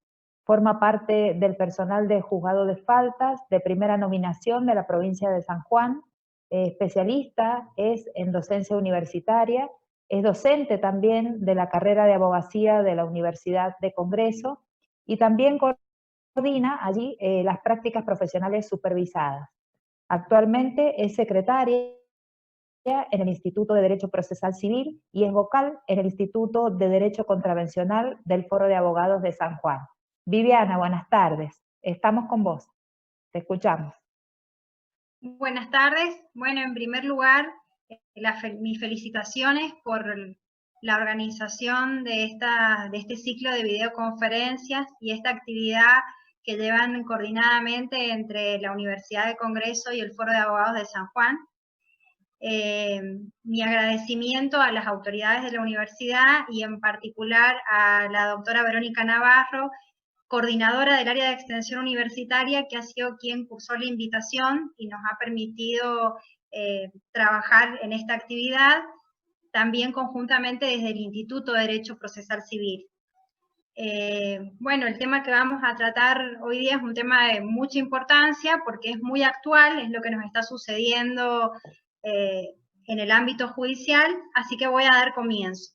Speaker 1: forma parte del personal de juzgado de faltas de primera nominación de la provincia de San Juan, especialista es en docencia universitaria, es docente también de la carrera de abogacía de la Universidad de Congreso y también coordina allí las prácticas profesionales supervisadas. Actualmente es secretaria en el Instituto de Derecho Procesal Civil y es vocal en el Instituto de Derecho Contravencional del Foro de Abogados de San Juan. Viviana, buenas tardes. Estamos con vos. Te escuchamos.
Speaker 6: Buenas tardes. Bueno, en primer lugar, mis felicitaciones por la organización de este ciclo de videoconferencias y esta actividad que llevan coordinadamente entre la Universidad de Congreso y el Foro de Abogados de San Juan. Mi agradecimiento a las autoridades de la universidad y en particular a la doctora Verónica Navarro, coordinadora del área de extensión universitaria, que ha sido quien cursó la invitación y nos ha permitido trabajar en esta actividad, también conjuntamente desde el Instituto de Derecho Procesal Civil. Bueno, el tema que vamos a tratar hoy día es un tema de mucha importancia porque es muy actual, es lo que nos está sucediendo en el ámbito judicial, así que voy a dar comienzo.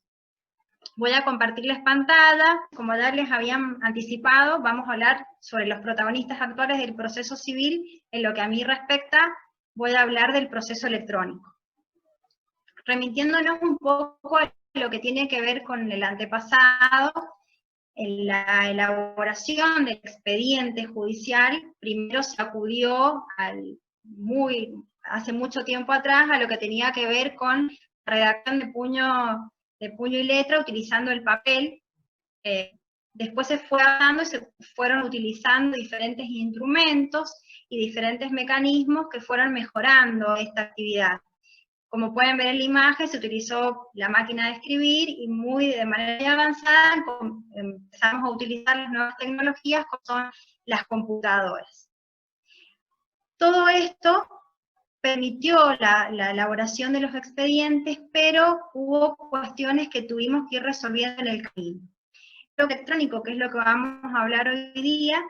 Speaker 6: Voy a compartirles pantalla. Como ya les habían anticipado, vamos a hablar sobre los protagonistas actuales del proceso civil. En lo que a mí respecta, voy a hablar del proceso electrónico. Remitiéndonos un poco a lo que tiene que ver con el antepasado, en la elaboración del expediente judicial, primero se acudió hace mucho tiempo atrás a lo que tenía que ver con la redacción de puño y letra utilizando el papel. Después se fue dando y se fueron utilizando diferentes instrumentos y diferentes mecanismos que fueron mejorando esta actividad. Como pueden ver en la imagen, se utilizó la máquina de escribir y de manera avanzada empezamos a utilizar las nuevas tecnologías como son las computadoras. Todo esto permitió la elaboración de los expedientes, pero hubo cuestiones que tuvimos que ir resolviendo en el camino. Lo electrónico, que es lo que vamos a hablar hoy día,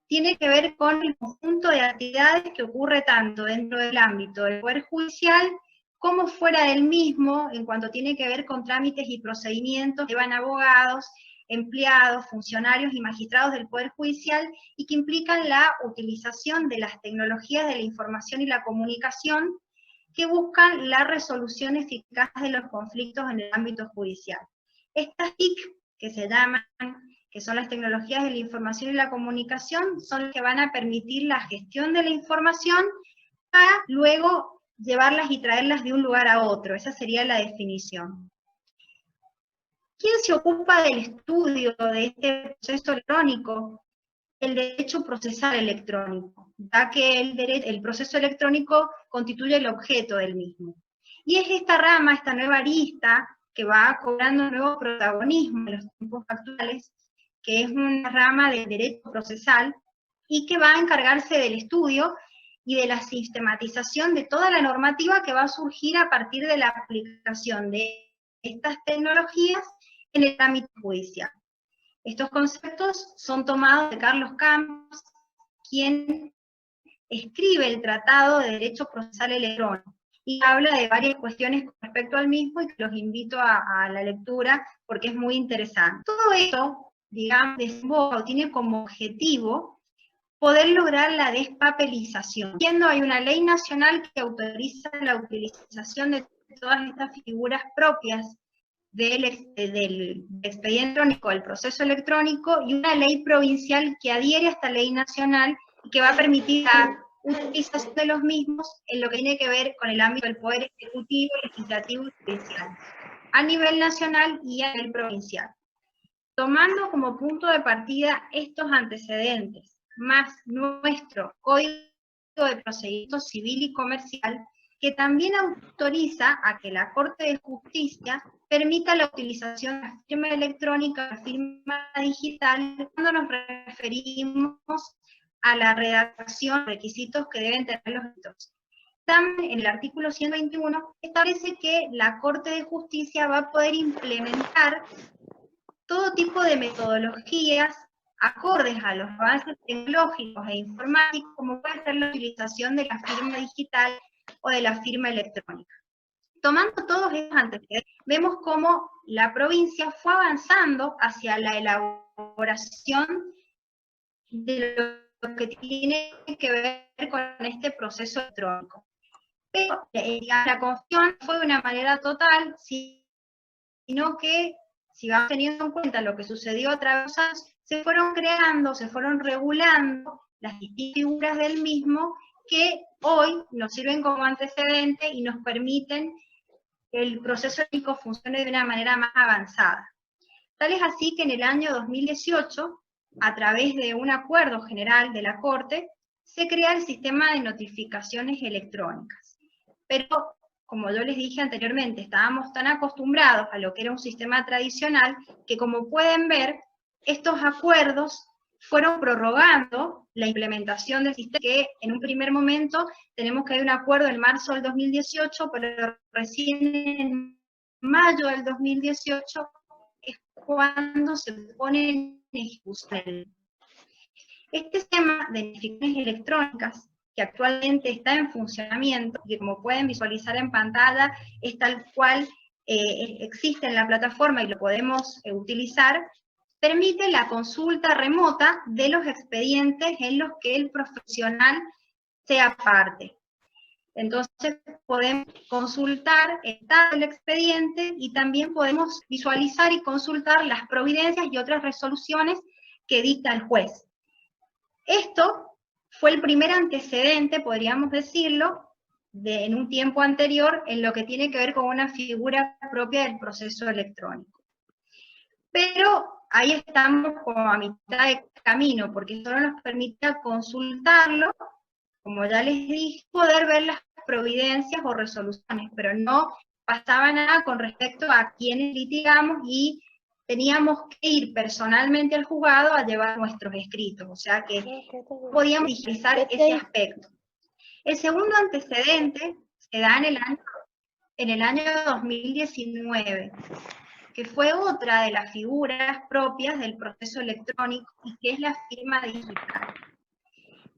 Speaker 6: tiene que ver con el conjunto de actividades que ocurre tanto dentro del ámbito del Poder Judicial como fuera del mismo, en cuanto tiene que ver con trámites y procedimientos que llevan abogados, empleados, funcionarios y magistrados del Poder Judicial y que implican la utilización de las tecnologías de la información y la comunicación que buscan la resolución eficaz de los conflictos en el ámbito judicial. Estas TIC, que se llaman, que son las tecnologías de la información y la comunicación, son las que van a permitir la gestión de la información para luego llevarlas y traerlas de un lugar a otro. Esa sería la definición. ¿Quién se ocupa del estudio de este proceso electrónico? El derecho procesal electrónico, ya que el proceso electrónico constituye el objeto del mismo. Y es esta rama, esta nueva arista, que va cobrando nuevo protagonismo en los tiempos actuales, que es una rama del derecho procesal, y que va a encargarse del estudio y de la sistematización de toda la normativa que va a surgir a partir de la aplicación de estas tecnologías en el ámbito judicial. Estos conceptos son tomados de Carlos Camps, quien escribe el Tratado de Derecho Procesal Electrónico, y habla de varias cuestiones con respecto al mismo, y que los invito a la lectura porque es muy interesante. Todo esto, digamos, desemboca o tiene como objetivo poder lograr la despapelización. Siendo hay una ley nacional que autoriza la utilización de todas estas figuras propias del expediente electrónico, del proceso electrónico, y una ley provincial que adhiere a esta ley nacional y que va a permitir la utilización de los mismos en lo que tiene que ver con el ámbito del poder ejecutivo, legislativo y judicial, a nivel nacional y a nivel provincial. Tomando como punto de partida estos antecedentes, más nuestro Código de Procedimiento Civil y Comercial, que también autoriza a que la Corte de Justicia permita la utilización de la firma electrónica, la firma digital, cuando nos referimos a la redacción, requisitos que deben tener los actos. También en el artículo 121 establece que la Corte de Justicia va a poder implementar todo tipo de metodologías acordes a los avances tecnológicos e informáticos, como puede ser la utilización de la firma digital o de la firma electrónica. Tomando todos estos antecedentes, vemos cómo la provincia fue avanzando hacia la elaboración de lo que tiene que ver con este proceso electrónico. Pero la confusión fue de una manera total, sino que, si vamos teniendo en cuenta lo que sucedió a través de los años, se fueron creando, se fueron regulando las distintas figuras del mismo, que hoy nos sirven como antecedente y nos permiten que el proceso electrónico funcione de una manera más avanzada. Tal es así que en el año 2018, a través de un acuerdo general de la Corte, se crea el sistema de notificaciones electrónicas. Pero, como yo les dije anteriormente, estábamos tan acostumbrados a lo que era un sistema tradicional, que como pueden ver, estos acuerdos fueron prorrogando la implementación del sistema, que en un primer momento tenemos que hay un acuerdo en marzo del 2018, pero recién en mayo del 2018 es cuando se pone en ejecución. Este sistema de notificaciones electrónicas, que actualmente está en funcionamiento, y que como pueden visualizar en pantalla, es tal cual existe en la plataforma y lo podemos utilizar, permite la consulta remota de los expedientes en los que el profesional sea parte. Entonces podemos consultar el estado del expediente y también podemos visualizar y consultar las providencias y otras resoluciones que dicta el juez. Esto fue el primer antecedente, podríamos decirlo, en un tiempo anterior, en lo que tiene que ver con una figura propia del proceso electrónico. Pero ahí estamos como a mitad de camino, porque solo nos permite consultarlo, como ya les dije, poder ver las providencias o resoluciones, pero no pasaba nada con respecto a quienes litigamos y teníamos que ir personalmente al juzgado a llevar nuestros escritos, o sea que podíamos digitalizar ese aspecto. El segundo antecedente se da en el año 2019, que fue otra de las figuras propias del proceso electrónico, y que es la firma digital.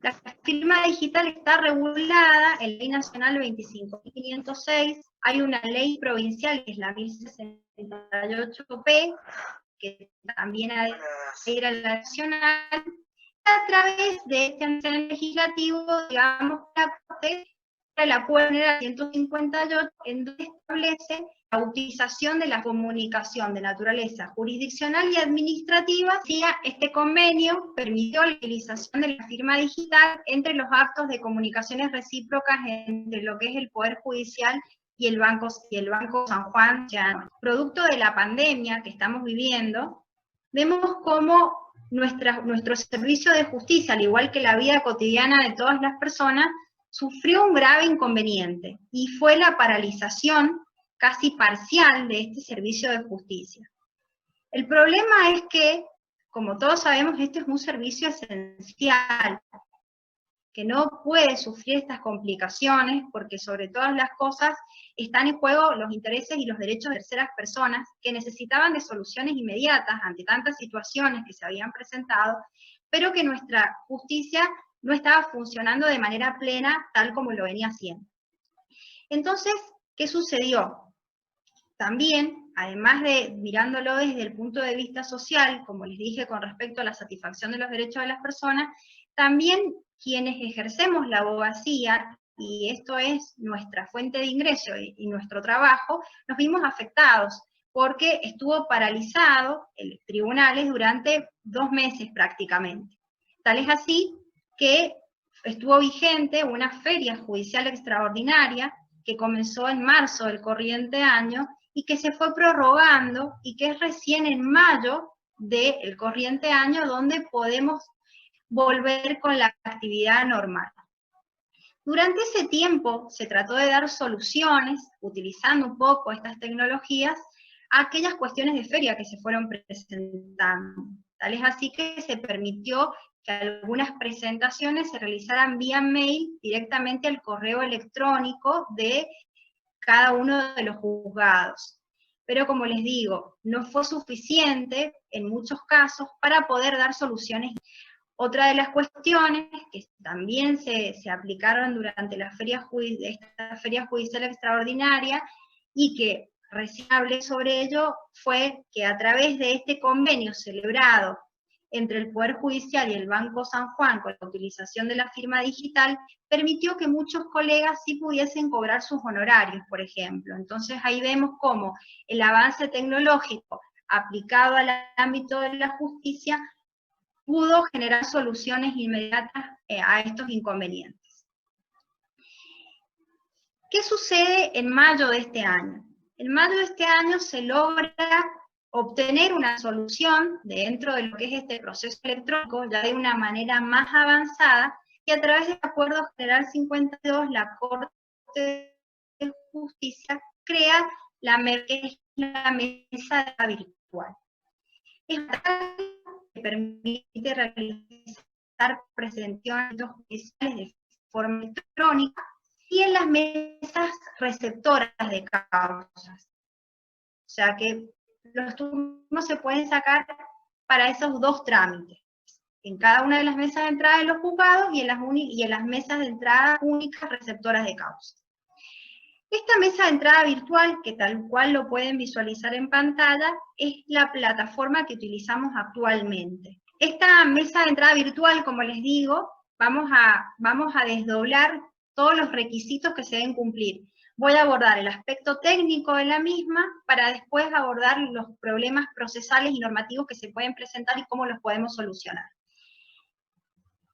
Speaker 6: La firma digital está regulada en la Ley Nacional 25.506, hay una ley provincial que es la 1068P, que también adhiere a la nacional. A través de este antecedente legislativo, digamos, la Corte la puede poner a 158, en donde establece la utilización de la comunicación de naturaleza jurisdiccional y administrativa. Este convenio permitió la utilización de la firma digital entre los actos de comunicaciones recíprocas entre lo que es el Poder Judicial y el Banco San Juan. Producto de la pandemia que estamos viviendo, vemos cómo nuestro servicio de justicia, al igual que la vida cotidiana de todas las personas, sufrió un grave inconveniente, y fue la paralización casi parcial de este servicio de justicia. El problema es que, como todos sabemos, este es un servicio esencial, que no puede sufrir estas complicaciones, porque sobre todas las cosas están en juego los intereses y los derechos de terceras personas que necesitaban de soluciones inmediatas ante tantas situaciones que se habían presentado, pero que nuestra justicia no estaba funcionando de manera plena tal como lo venía haciendo. Entonces, ¿qué sucedió? También, además de mirándolo desde el punto de vista social, como les dije con respecto a la satisfacción de los derechos de las personas, también quienes ejercemos la abogacía, y esto es nuestra fuente de ingreso y nuestro trabajo, nos vimos afectados, porque estuvo paralizado en los tribunales durante 2 meses prácticamente. Tal es así que estuvo vigente una feria judicial extraordinaria que comenzó en marzo del corriente año y que se fue prorrogando y que es recién en mayo del corriente año donde podemos volver con la actividad normal. Durante ese tiempo se trató de dar soluciones, utilizando un poco estas tecnologías, a aquellas cuestiones de feria que se fueron presentando. Tal es así que se permitió que algunas presentaciones se realizaran vía mail directamente al correo electrónico de cada uno de los juzgados. Pero como les digo, no fue suficiente en muchos casos para poder dar soluciones. Otra de las cuestiones que también se aplicaron durante esta feria judicial extraordinaria y que recién hablé sobre ello fue que a través de este convenio celebrado entre el Poder Judicial y el Banco San Juan con la utilización de la firma digital, permitió que muchos colegas sí pudiesen cobrar sus honorarios, por ejemplo. Entonces ahí vemos cómo el avance tecnológico aplicado al ámbito de la justicia pudo generar soluciones inmediatas a estos inconvenientes. ¿Qué sucede en mayo de este año? En mayo de este año se logra obtener una solución dentro de lo que es este proceso electrónico, ya de una manera más avanzada, y a través del Acuerdo General 52, la Corte de Justicia crea la mesa virtual. Esta que permite realizar presentaciones judiciales de forma electrónica y en las mesas receptoras de causas. O sea que los turnos se pueden sacar para esos 2 trámites, en cada una de las mesas de entrada de los juzgados y en las mesas de entrada únicas receptoras de causas. Esta mesa de entrada virtual, que tal cual lo pueden visualizar en pantalla, es la plataforma que utilizamos actualmente. Esta mesa de entrada virtual, como les digo, vamos a desdoblar todos los requisitos que se deben cumplir. Voy a abordar el aspecto técnico de la misma para después abordar los problemas procesales y normativos que se pueden presentar y cómo los podemos solucionar.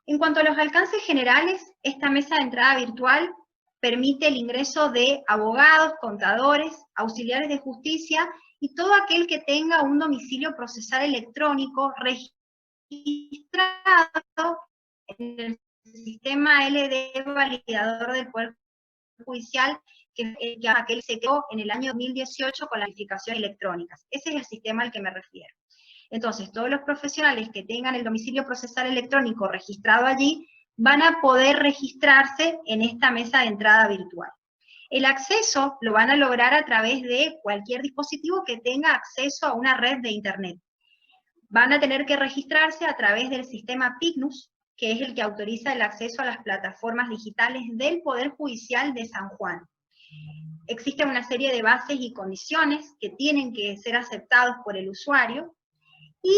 Speaker 6: En cuanto a los alcances generales, esta mesa de entrada virtual permite el ingreso de abogados, contadores, auxiliares de justicia y todo aquel que tenga un domicilio procesal electrónico registrado en el sistema LD validador del Poder Judicial, que aquel se creó en el año 2018 con las verificaciones electrónicas. Ese es el sistema al que me refiero. Entonces, todos los profesionales que tengan el domicilio procesal electrónico registrado allí van a poder registrarse en esta mesa de entrada virtual. El acceso lo van a lograr a través de cualquier dispositivo que tenga acceso a una red de Internet. Van a tener que registrarse a través del sistema PICNUS, que es el que autoriza el acceso a las plataformas digitales del Poder Judicial de San Juan. Existe una serie de bases y condiciones que tienen que ser aceptados por el usuario, y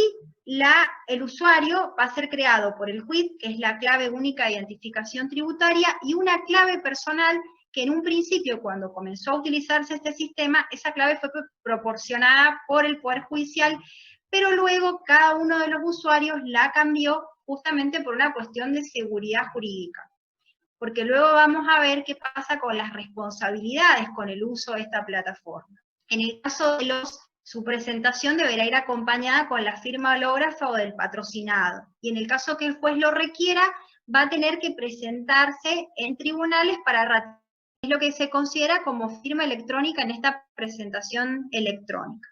Speaker 6: el usuario va a ser creado por el JUID, que es la clave única de identificación tributaria, y una clave personal que en un principio, cuando comenzó a utilizarse este sistema, esa clave fue proporcionada por el Poder Judicial, pero luego cada uno de los usuarios la cambió justamente por una cuestión de seguridad jurídica. Porque luego vamos a ver qué pasa con las responsabilidades con el uso de esta plataforma. En el caso de su presentación deberá ir acompañada con la firma hológrafa o del patrocinado. Y en el caso que el juez lo requiera, va a tener que presentarse en tribunales para ratificar lo que se considera como firma electrónica en esta presentación electrónica.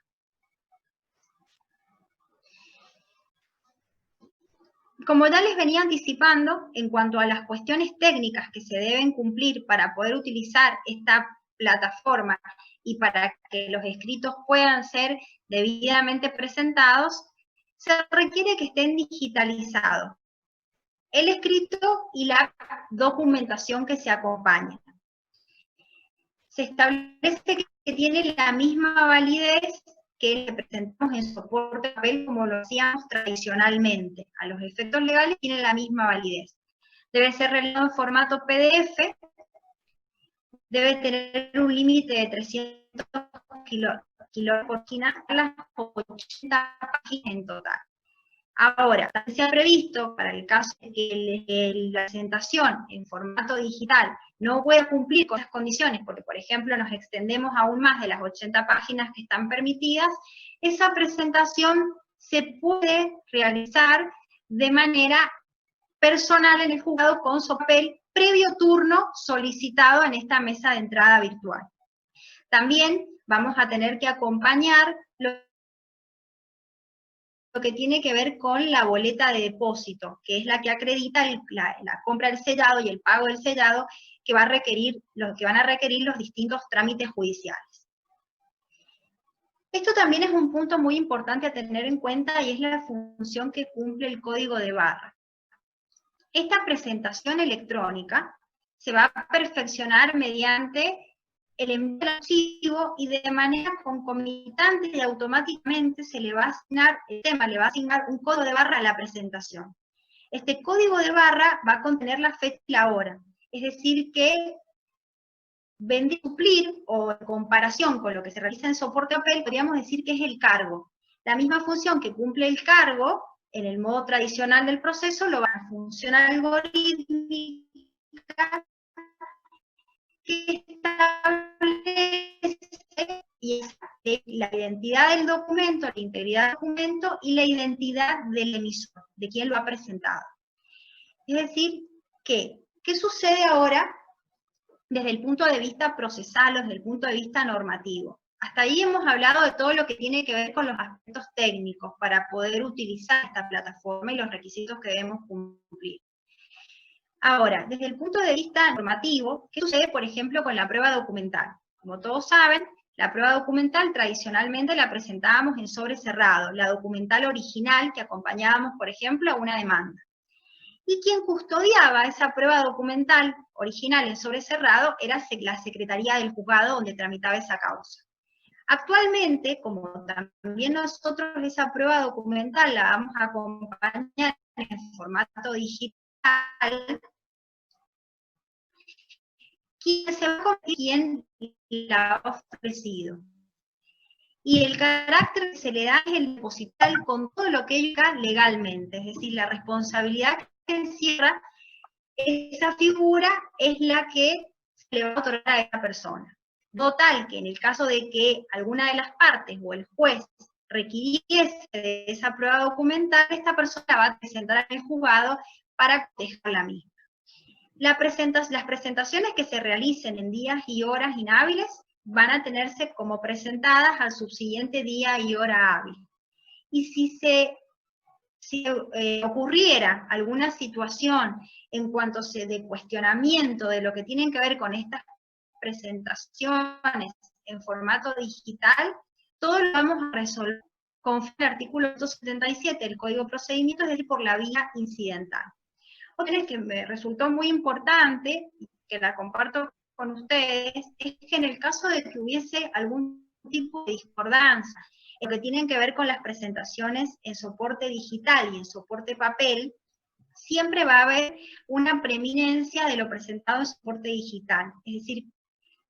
Speaker 6: como ya les venía anticipando, en cuanto a las cuestiones técnicas que se deben cumplir para poder utilizar esta plataforma y para que los escritos puedan ser debidamente presentados, se requiere que estén digitalizados el escrito y la documentación que se acompaña. Se establece que tiene la misma validez que le presentamos en soporte de papel como lo hacíamos tradicionalmente. A los efectos legales tiene la misma validez. Debe ser realizado en formato PDF, debe tener un límite de 300 kilos por página, las 80 páginas en total. Ahora, se ha previsto para el caso de que la presentación en formato digital no pueda cumplir con las condiciones, porque por ejemplo nos extendemos aún más de las 80 páginas que están permitidas, esa presentación se puede realizar de manera personal en el juzgado con su papel previo turno solicitado en esta mesa de entrada virtual. También vamos a tener que acompañar lo que tiene que ver con la boleta de depósito, que es la que acredita la compra del sellado y el pago del sellado que van a requerir los distintos trámites judiciales. Esto también es un punto muy importante a tener en cuenta y es la función que cumple el código de barra. Esta presentación electrónica se va a perfeccionar mediante el envío del archivo y de manera concomitante y automáticamente se le va a asignar, el tema le va a asignar un código de barra a la presentación. Este código de barra va a contener la fecha y la hora, es decir que vendría a cumplir, o en comparación con lo que se realiza en soporte papel, podríamos decir que es el cargo. La misma función que cumple el cargo, en el modo tradicional del proceso, lo va a funcionar algorítmica, que establece la identidad del documento, la integridad del documento y la identidad del emisor, de quien lo ha presentado. Es decir, ¿qué sucede ahora desde el punto de vista procesal o desde el punto de vista normativo? Hasta ahí hemos hablado de todo lo que tiene que ver con los aspectos técnicos para poder utilizar esta plataforma y los requisitos que debemos cumplir. Ahora, desde el punto de vista normativo, ¿qué sucede, por ejemplo, con la prueba documental? Como todos saben, la prueba documental tradicionalmente la presentábamos en sobre cerrado, la documental original que acompañábamos, por ejemplo, a una demanda. Y quien custodiaba esa prueba documental original en sobre cerrado era la Secretaría del Juzgado donde tramitaba esa causa. Actualmente, como también nosotros esa prueba documental la vamos a acompañar en formato digital, ¿quién se va a convertir? ¿Quién la ha ofrecido? Y el carácter que se le da es el deposital con todo lo que llega legalmente, es decir, la responsabilidad que encierra esa figura es la que se le va a otorgar a esa persona. Total que en el caso de que alguna de las partes o el juez requiriese de esa prueba documental, esta persona va a presentar en el juzgado para dejar la misma. Las presentaciones que se realicen en días y horas inhábiles van a tenerse como presentadas al subsiguiente día y hora hábil. Y si ocurriera alguna situación en cuanto de cuestionamiento de lo que tienen que ver con estas presentaciones en formato digital, todo lo vamos a resolver conforme al artículo 177 del Código de Procedimientos, es decir, por la vía incidental. Otra que me resultó muy importante, y que la comparto con ustedes, es que en el caso de que hubiese algún tipo de discordancia en lo que tienen que ver con las presentaciones en soporte digital y en soporte papel, siempre va a haber una preeminencia de lo presentado en soporte digital. Es decir,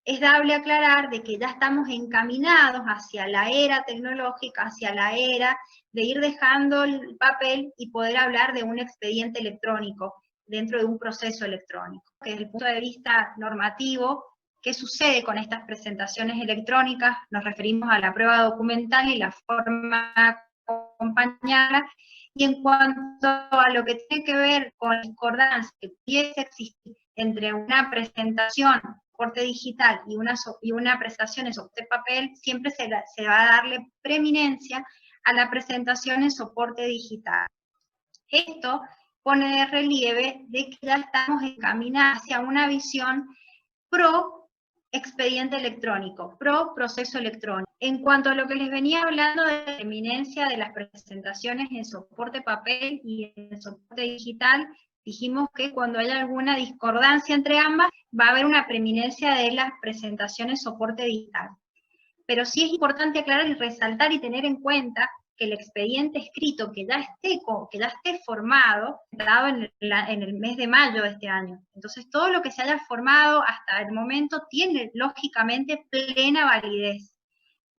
Speaker 6: es dable aclarar de que ya estamos encaminados hacia la era tecnológica, hacia la era de ir dejando el papel y poder hablar de un expediente electrónico dentro de un proceso electrónico. Desde el punto de vista normativo, ¿qué sucede con estas presentaciones electrónicas? Nos referimos a la prueba documental y la forma de acompañarla. Y en cuanto a lo que tiene que ver con la discordancia que pudiese existir entre una presentación soporte digital y una presentación en soporte papel, siempre se va a darle preeminencia a la presentación en soporte digital. Esto pone de relieve de que ya estamos encaminados hacia una visión pro expediente electrónico, pro proceso electrónico. En cuanto a lo que les venía hablando de la eminencia de las presentaciones en soporte papel y en soporte digital, dijimos que cuando haya alguna discordancia entre ambas, va a haber una preeminencia de las presentaciones soporte digital. Pero sí es importante aclarar y resaltar y tener en cuenta que el expediente escrito que ya esté formado, dado en el mes de mayo de este año. Entonces todo lo que se haya formado hasta el momento tiene lógicamente plena validez.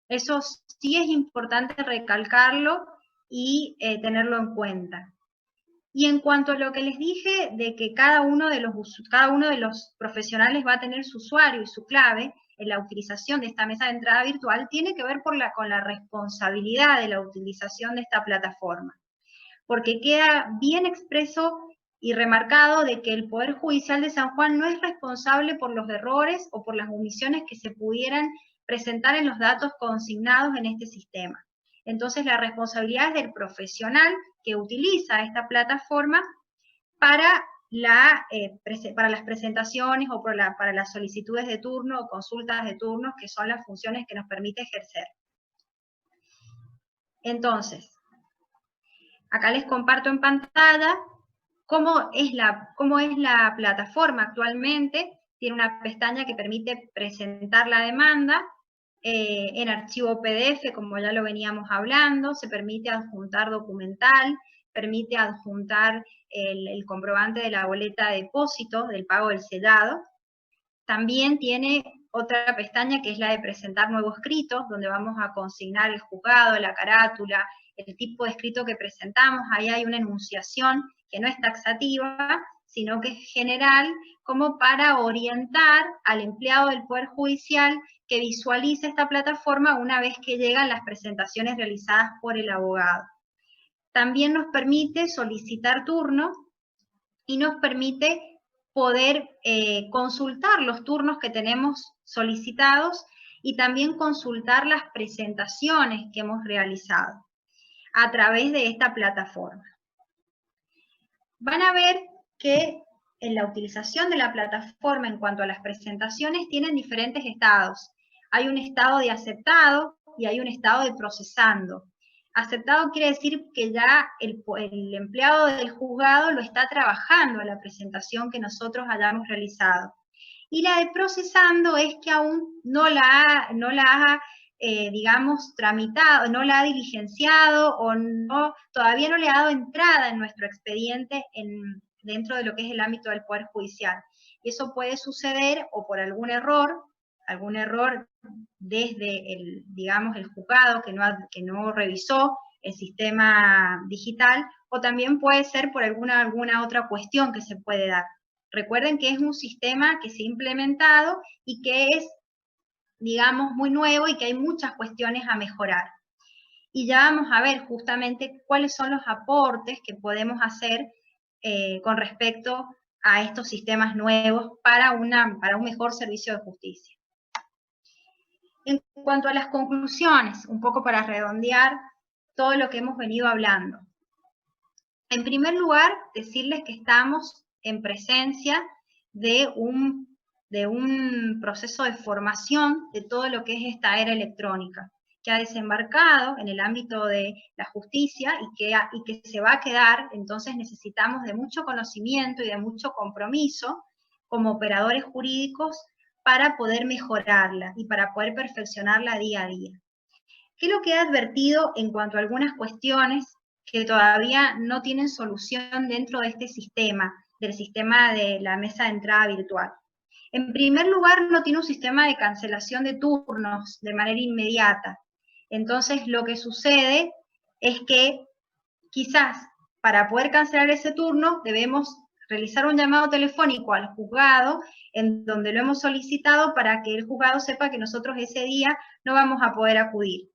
Speaker 6: Eso sí es importante recalcarlo y tenerlo en cuenta. Y en cuanto a lo que les dije de que cada uno de los profesionales va a tener su usuario y su clave en la utilización de esta mesa de entrada virtual, tiene que ver con la responsabilidad de la utilización de esta plataforma. Porque queda bien expreso y remarcado de que el Poder Judicial de San Juan no es responsable por los errores o por las omisiones que se pudieran presentar en los datos consignados en este sistema. Entonces la responsabilidad es del profesional que utiliza esta plataforma para las presentaciones o para las solicitudes de turno o consultas de turnos, que son las funciones que nos permite ejercer. Entonces, acá les comparto en pantalla cómo es la plataforma actualmente. Tiene una pestaña que permite presentar la demanda en archivo PDF, como ya lo veníamos hablando. Se permite adjuntar documental, permite adjuntar el comprobante de la boleta de depósito, del pago del sellado. También tiene otra pestaña que es la de presentar nuevo escrito, donde vamos a consignar el juzgado, la carátula, el tipo de escrito que presentamos. Ahí hay una enunciación que no es taxativa, sino que es general, como para orientar al empleado del Poder Judicial que visualice esta plataforma una vez que llegan las presentaciones realizadas por el abogado. También nos permite solicitar turnos y nos permite poder consultar los turnos que tenemos solicitados y también consultar las presentaciones que hemos realizado a través de esta plataforma. Van a ver que en la utilización de la plataforma en cuanto a las presentaciones tienen diferentes estados. Hay un estado de aceptado y hay un estado de procesando. Aceptado quiere decir que ya el empleado del juzgado lo está trabajando a la presentación que nosotros hayamos realizado. Y la de procesando es que aún no la ha digamos, tramitado, no la ha diligenciado o todavía no le ha dado entrada en nuestro expediente dentro de lo que es el ámbito del Poder Judicial. Y eso puede suceder o por algún error desde el juzgado que no revisó el sistema digital, o también puede ser por alguna otra cuestión que se puede dar. Recuerden que es un sistema que se ha implementado y que es, digamos, muy nuevo y que hay muchas cuestiones a mejorar. Y ya vamos a ver justamente cuáles son los aportes que podemos hacer con respecto a estos sistemas nuevos para un mejor servicio de justicia. En cuanto a las conclusiones, un poco para redondear todo lo que hemos venido hablando. En primer lugar, decirles que estamos en presencia de un proceso de formación de todo lo que es esta era electrónica, que ha desembarcado en el ámbito de la justicia y que se va a quedar. Entonces necesitamos de mucho conocimiento y de mucho compromiso como operadores jurídicos para poder mejorarla y para poder perfeccionarla día a día. ¿Qué es lo que he advertido en cuanto a algunas cuestiones que todavía no tienen solución dentro de este sistema, del sistema de la mesa de entrada virtual? En primer lugar, no tiene un sistema de cancelación de turnos de manera inmediata. Entonces, lo que sucede es que quizás para poder cancelar ese turno debemos realizar un llamado telefónico al juzgado en donde lo hemos solicitado para que el juzgado sepa que nosotros ese día no vamos a poder acudir.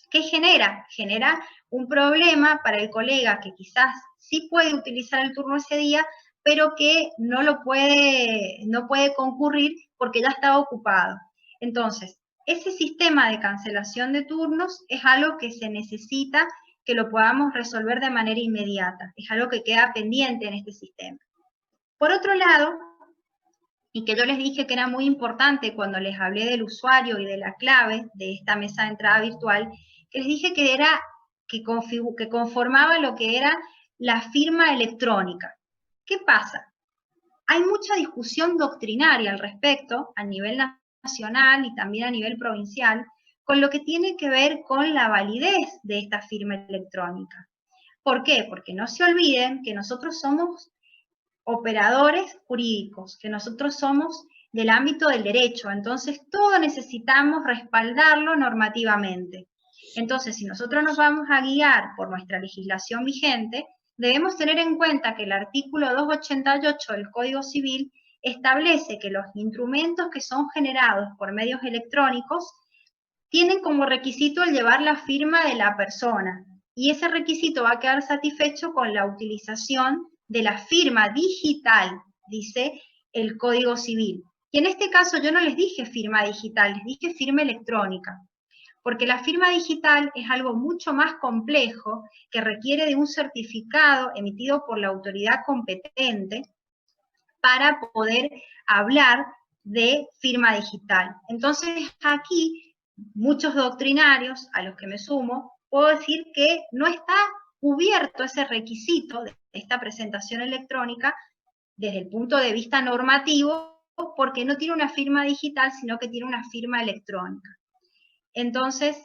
Speaker 6: ¿Qué genera? Genera un problema para el colega que quizás sí puede utilizar el turno ese día, pero que no puede concurrir porque ya estaba ocupado. Entonces, ese sistema de cancelación de turnos es algo que se necesita que lo podamos resolver de manera inmediata. Es algo que queda pendiente en este sistema. Por otro lado, y que yo les dije que era muy importante cuando les hablé del usuario y de la clave de esta mesa de entrada virtual, que les dije que era que conformaba lo que era la firma electrónica. ¿Qué pasa? Hay mucha discusión doctrinaria al respecto, a nivel nacional y también a nivel provincial, con lo que tiene que ver con la validez de esta firma electrónica. ¿Por qué? Porque no se olviden que nosotros somos operadores jurídicos, que nosotros somos del ámbito del derecho, entonces todo necesitamos respaldarlo normativamente. Entonces, si nosotros nos vamos a guiar por nuestra legislación vigente, debemos tener en cuenta que el artículo 288 del Código Civil establece que los instrumentos que son generados por medios electrónicos tienen como requisito el llevar la firma de la persona, y ese requisito va a quedar satisfecho con la utilización de la firma digital, dice el Código Civil. Y en este caso yo no les dije firma digital, les dije firma electrónica, porque la firma digital es algo mucho más complejo que requiere de un certificado emitido por la autoridad competente para poder hablar de firma digital. Entonces aquí muchos doctrinarios, a los que me sumo, puedo decir que no está cubierto ese requisito de esta presentación electrónica desde el punto de vista normativo, porque no tiene una firma digital, sino que tiene una firma electrónica. Entonces,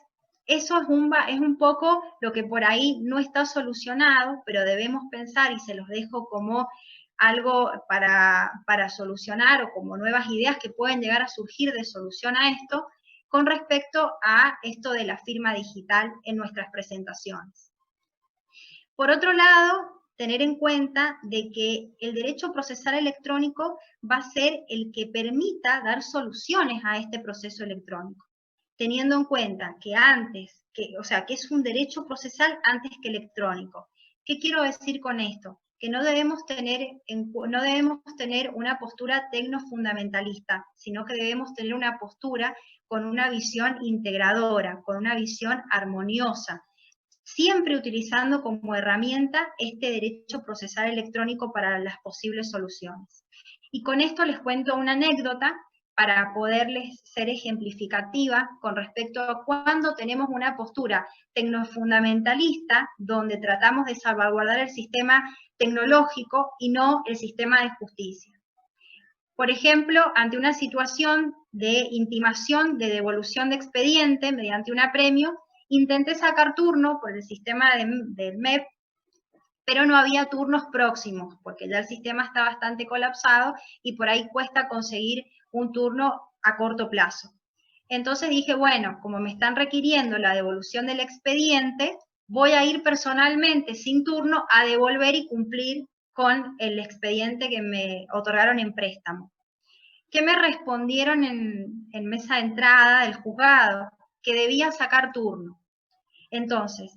Speaker 6: eso es un poco lo que por ahí no está solucionado, pero debemos pensar, y se los dejo como algo para solucionar, o como nuevas ideas que pueden llegar a surgir de solución a esto, con respecto a esto de la firma digital en nuestras presentaciones. Por otro lado, tener en cuenta de que el derecho procesal electrónico va a ser el que permita dar soluciones a este proceso electrónico, teniendo en cuenta que que es un derecho procesal antes que electrónico. ¿Qué quiero decir con esto? Que no debemos tener una postura tecnofundamentalista, sino que debemos tener una postura con una visión integradora, con una visión armoniosa, siempre utilizando como herramienta este derecho procesal electrónico para las posibles soluciones. Y con esto les cuento una anécdota para poderles ser ejemplificativa con respecto a cuando tenemos una postura tecnofundamentalista donde tratamos de salvaguardar el sistema tecnológico y no el sistema de justicia. Por ejemplo, ante una situación de intimación de devolución de expediente mediante un apremio, intenté sacar turno por el sistema del MEP, pero no había turnos próximos, porque ya el sistema está bastante colapsado y por ahí cuesta conseguir un turno a corto plazo. Entonces dije, bueno, como me están requiriendo la devolución del expediente, voy a ir personalmente sin turno a devolver y cumplir con el expediente que me otorgaron en préstamo. ¿Qué me respondieron en mesa de entrada del juzgado? Que debía sacar turno. Entonces,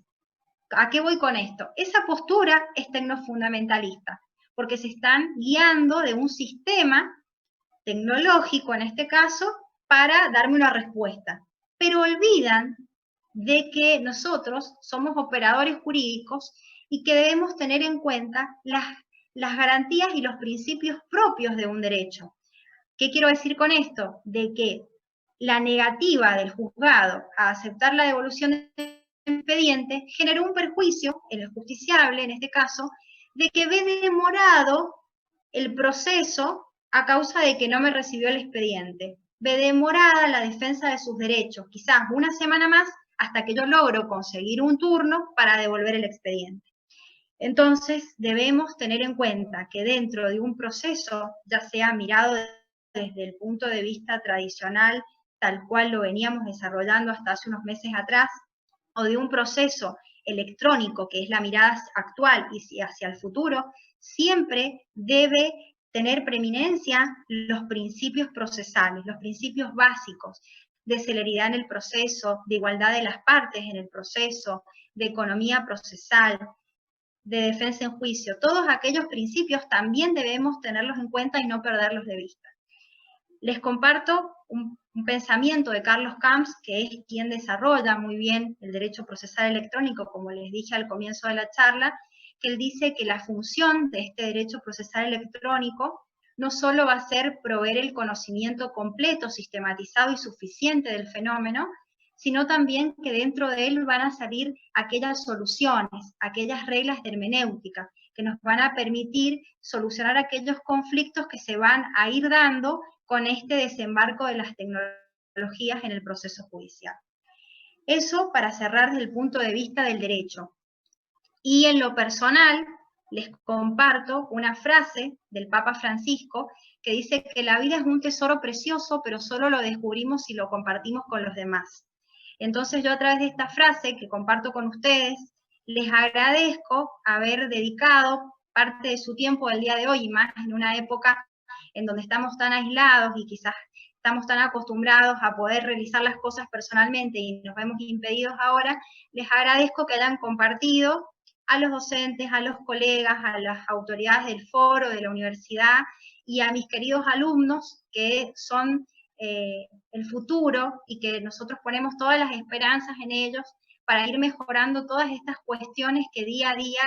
Speaker 6: ¿a qué voy con esto? Esa postura es tecnofundamentalista, porque se están guiando de un sistema tecnológico, en este caso, para darme una respuesta. Pero olvidan de que nosotros somos operadores jurídicos y que debemos tener en cuenta las garantías y los principios propios de un derecho. ¿Qué quiero decir con esto? De que la negativa del juzgado a aceptar la devolución del expediente generó un perjuicio en el justiciable, en este caso, de que ve demorado el proceso a causa de que no me recibió el expediente. Ve demorada la defensa de sus derechos, quizás una semana más, hasta que yo logro conseguir un turno para devolver el expediente. Entonces, debemos tener en cuenta que dentro de un proceso, ya sea mirado desde el punto de vista tradicional, tal cual lo veníamos desarrollando hasta hace unos meses atrás, o de un proceso electrónico, que es la mirada actual y hacia el futuro, siempre debe tener preeminencia los principios procesales, los principios básicos de celeridad en el proceso, de igualdad de las partes en el proceso, de economía procesal, de defensa en juicio. Todos aquellos principios también debemos tenerlos en cuenta y no perderlos de vista. Les comparto un pensamiento de Carlos Camps, que es quien desarrolla muy bien el derecho procesal electrónico, como les dije al comienzo de la charla, que él dice que la función de este derecho procesal electrónico no solo va a ser proveer el conocimiento completo, sistematizado y suficiente del fenómeno, sino también que dentro de él van a salir aquellas soluciones, aquellas reglas de hermenéutica, que nos van a permitir solucionar aquellos conflictos que se van a ir dando con este desembarco de las tecnologías en el proceso judicial. Eso para cerrar desde el punto de vista del derecho. Y en lo personal, les comparto una frase del Papa Francisco que dice que la vida es un tesoro precioso, pero solo lo descubrimos si lo compartimos con los demás. Entonces yo a través de esta frase que comparto con ustedes, les agradezco haber dedicado parte de su tiempo el día de hoy, y más en una época en donde estamos tan aislados y quizás estamos tan acostumbrados a poder realizar las cosas personalmente y nos vemos impedidos ahora, les agradezco que hayan compartido a los docentes, a los colegas, a las autoridades del foro, de la universidad y a mis queridos alumnos que son el futuro y que nosotros ponemos todas las esperanzas en ellos para ir mejorando todas estas cuestiones que día a día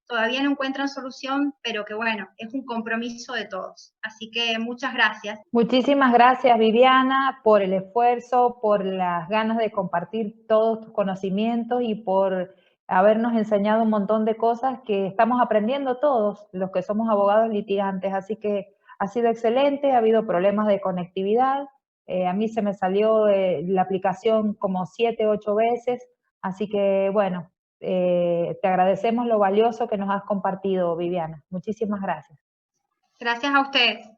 Speaker 6: todavía no encuentran solución, pero que bueno, es un compromiso de todos. Así que muchas gracias.
Speaker 1: Muchísimas gracias, Viviana, por el esfuerzo, por las ganas de compartir todos tus conocimientos y por habernos enseñado un montón de cosas que estamos aprendiendo todos, los que somos abogados litigantes. Así que ha sido excelente, ha habido problemas de conectividad, a mí se me salió la aplicación como 7, 8 veces, así que bueno, te agradecemos lo valioso que nos has compartido, Viviana. Muchísimas gracias.
Speaker 6: Gracias a ustedes.